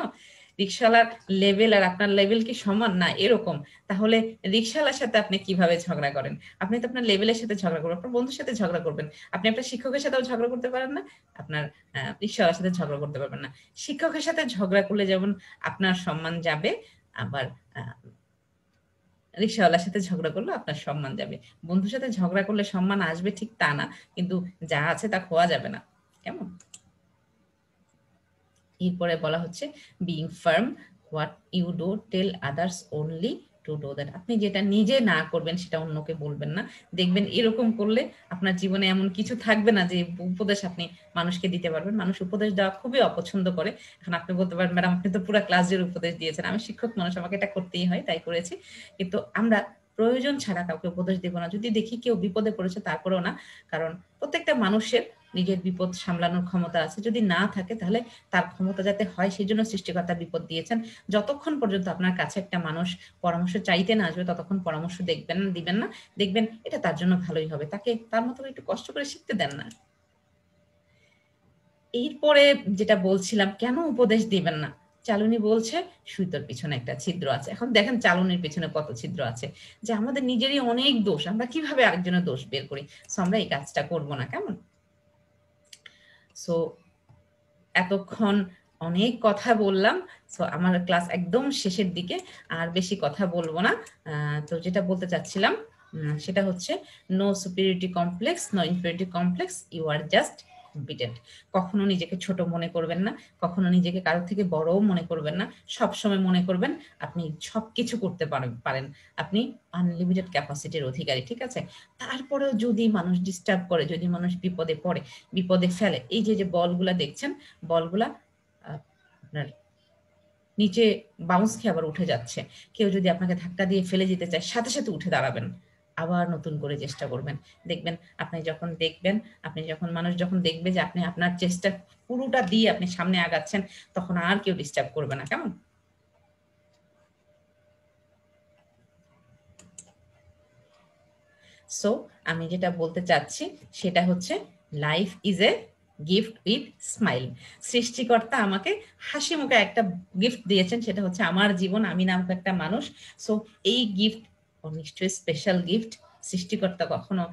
রিক্সাওয়ালার লেভেল আর আপনার লেভেল কি সমান না এরকম, তাহলে রিক্সাওয়ালার সাথে আপনি কিভাবে ঝগড়া করেন? আপনি তো আপনার লেভেলের সাথে ঝগড়া করবেন, আপনার বন্ধুর সাথে ঝগড়া করবেন। আপনি আপনার শিক্ষকের সাথেও ঝগড়া করতে পারেন না, আপনার রিক্সাওয়ালার সাথে ঝগড়া করতে পারবেন না। শিক্ষকের সাথে ঝগড়া করলে যেমন আপনার সম্মান যাবে, আবার রিক্সাওয়ালার সাথে ঝগড়া করলে আপনার সম্মান যাবে। বন্ধুর সাথে ঝগড়া করলে সম্মান আসবে ঠিক তা না, কিন্তু যা আছে তা খোয়া যাবে না, কেমন? এরপরে বলা হচ্ছে being firm, what you do tell others only to do that. আপনি যেটা নিজে না করবেন সেটা অন্যকে বলবেন না। দেখবেন এরকম করলে আপনার জীবনে এমন কিছু থাকবে না যে উপদেশ আপনি মানুষকে দিতে পারবেন। মানুষ উপদেশ দেওয়া খুবই অপছন্দ করে। এখন আপনি বলতে পারেন, ম্যাডাম আপনি তো পুরো ক্লাস জুড়ে উপদেশ দিয়েছেন। আমি শিক্ষক মানুষ, আমাকে এটা করতেই হয়, তাই করেছি। কিন্তু আমরা প্রয়োজন ছাড়া কাউকে উপদেশ দেব না। যদি দেখি কেউ বিপদে পড়েছে তারপরেও না, কারণ প্রত্যেকটা মানুষের নিজের বিপদ সামলানোর ক্ষমতা আছে। যদি না থাকে তাহলে তার ক্ষমতা যাতে হয় সেই জন্য সৃষ্টিকর্তা বিপদ দিয়েছেন। যতক্ষণ পর্যন্ত আপনার কাছে একটা মানুষ পরামর্শ চাইতে না আসবে ততক্ষণ পরামর্শ দিবেন না। দেখবেন এটা তার জন্য ভালোই হবে, তাকে তার মতো একটু কষ্ট করে শিখতে দেন না। এরপরে যেটা বলছিলাম, কেন উপদেশ দিবেন না? চালুনি বলছে সুতোর পিছনে একটা ছিদ্র আছে। এখন দেখেন চালুনির পিছনে কত ছিদ্র আছে, যে আমাদের নিজেরই অনেক দোষ, আমরা কিভাবে আরেকজনের দোষ বের করি। সো আমরা এই কাজটা করব না, কেমন? সো এতক্ষণ অনেক কথা বললাম। সো আমার ক্লাস একদম শেষের দিকে, আর বেশি কথা বলবো না। তো যেটা বলতে চাচ্ছিলাম সেটা হচ্ছে no superiority complex, no inferiority complex, you are just competent. কখনো নিজেকে ছোট মনে করবেন না, কখনো নিজেকে কারোর থেকে বড়ও মনে করবেন না। সবসময় মনে করবেন আপনি সবকিছু করতে পারেন, আপনি আনলিমিটেড ক্যাপাসিটির অধিকারী, ঠিক আছে? তারপরেও যদি মানুষ ডিস্টার্ব করে, যদি মানুষ বিপদে পড়ে, বিপদে ফেলে, এই যে যে বলগুলা দেখছেন, বলগুলা আপনার নিচে বাউন্স খেয়ে আবার উঠে যাচ্ছে। কেউ যদি আপনাকে ধাক্কা দিয়ে ফেলে যেতে চায়, সাথে সাথে উঠে দাঁড়াবেন, আবার নতুন করে চেষ্টা করবেন। দেখবেন আপনি যখন মানুষ যখন দেখবে যে আপনি আপনার চেষ্টা পুরোটা দিয়ে আপনি সামনে আগাচ্ছেন, তখন আর কেউ ডিস্টার্ব করবে না, কেমন? সো আমি যেটা বলতে চাচ্ছি সেটা হচ্ছে life is a gift with smile. সৃষ্টিকর্তা আমাকে হাসি মুখে একটা গিফট দিয়েছেন, সেটা হচ্ছে আমার জীবন, আমি নামক একটা মানুষ। সো এই গিফট নিশ্চয়ই স্পেশাল গিফট। সৃষ্টিকর্তা কখনো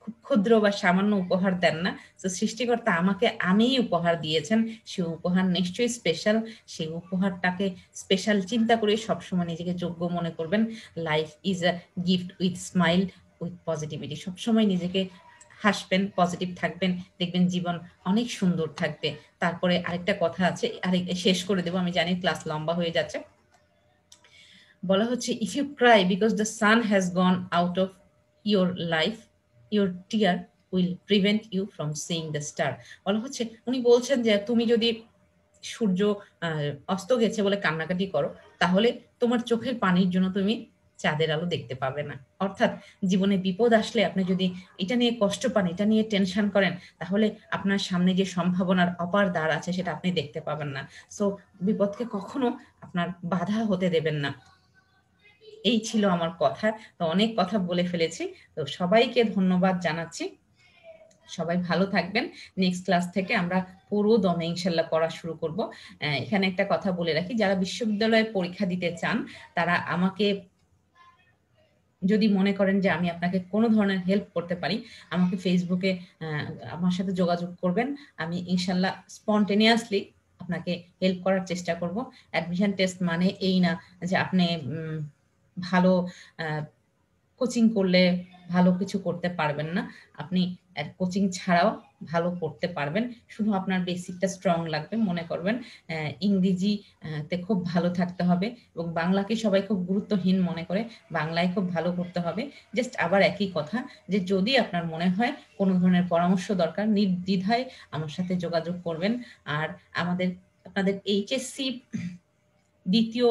খুব ক্ষুদ্র বা সামান্য উপহার দেন না। তো সৃষ্টিকর্তা আমাকে আমিই উপহার দিয়েছেন, সেই উপহার নিশ্চয়ই স্পেশাল। সেই উপহারটাকে স্পেশাল চিন্তা করে সবসময় নিজেকে যোগ্য মনে করবেন। Life is a gift with smile, with positivity. সবসময় নিজেকে হাসবেন, পজিটিভ থাকবেন, দেখবেন জীবন অনেক সুন্দর থাকবে। তারপরে আরেকটা কথা আছে, শেষ করে দেবো, আমি জানি ক্লাস লম্বা হয়ে যাচ্ছে। বলা হচ্ছে if you cry because the sun has gone out of your life, your tear will prevent you from seeing the star. বলা হচ্ছে, উনি বলছেন যে তুমি যদি সূর্য অস্ত গেছে বলে কান্নাকাটি করো, তাহলে তোমার চোখের পানির জন্য তুমি চাঁদের আলো দেখতে পাবে না। অর্থাৎ জীবনে বিপদ আসলে আপনি যদি এটা নিয়ে কষ্ট পান, এটা নিয়ে টেনশন করেন, তাহলে আপনার সামনে যে সম্ভাবনার অপার দ্বার আছে সেটা আপনি দেখতে পাবেন না। সো বিপদকে কখনো আপনার বাধা হতে দেবেন না। এই ছিল আমার কথা। তো অনেক কথা বলে ফেলেছি, তো সবাইকে ধন্যবাদ জানাচ্ছি। সবাই ভালো থাকবেন। নেক্সট ক্লাস থেকে আমরা পুরো দমে ইনশাল্লাহ পড়া শুরু করব। এখানে একটা কথা বলে রাখি, যারা বিশ্ববিদ্যালয়ে পরীক্ষা দিতে চান তারা আমাকে যদি মনে করেন যে আমি আপনাকে কোনো ধরনের হেল্প করতে পারি, আমাকে ফেসবুকে আমার সাথে যোগাযোগ করবেন। আমি ইনশাল্লাহ স্পন্টেনিয়াসলি আপনাকে হেল্প করার চেষ্টা করব। অ্যাডমিশন টেস্ট মানে এই না যে আপনি ভালো কোচিং করলে ভালো কিছু করতে পারবেন না। আপনি কোচিং ছাড়াও ভালো করতে পারবেন, শুধু আপনার বেসিকটা স্ট্রং লাগবে। মনে করবেন ইংরেজি তে খুব ভালো থাকতে হবে, এবং বাংলাকে সবাই খুব গুরুত্বহীন মনে করে, বাংলায় খুব ভালো করতে হবে। জাস্ট আবার একই কথা, যে যদি আপনার মনে হয় কোনো ধরনের পরামর্শ দরকার, নির্দ্বিধায় আমার সাথে যোগাযোগ করবেন। আর আপনাদের এইচএসসি দ্বিতীয়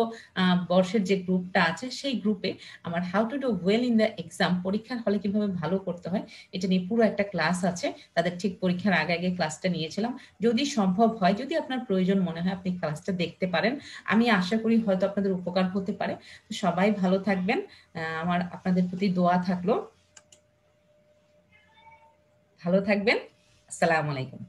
বর্ষের যে গ্রুপটা আছে সেই গ্রুপে আমার how to do well in the exam, পরীক্ষার হলে কিভাবে ভালো করতে হয় এটা নিয়ে পুরো একটা ক্লাস আছে। তাদের ঠিক পরীক্ষার আগে আগে ক্লাসটা নিয়েছিলাম। যদি সম্ভব হয়, যদি আপনার প্রয়োজন মনে হয়, আপনি ক্লাসটা দেখতে পারেন। আমি আশা করি হয়তো আপনাদের উপকার হতে পারে। সবাই ভালো থাকবেন, আমার আপনাদের প্রতি দোয়া থাকলো। ভালো থাকবেন। আসসালামু আলাইকুম।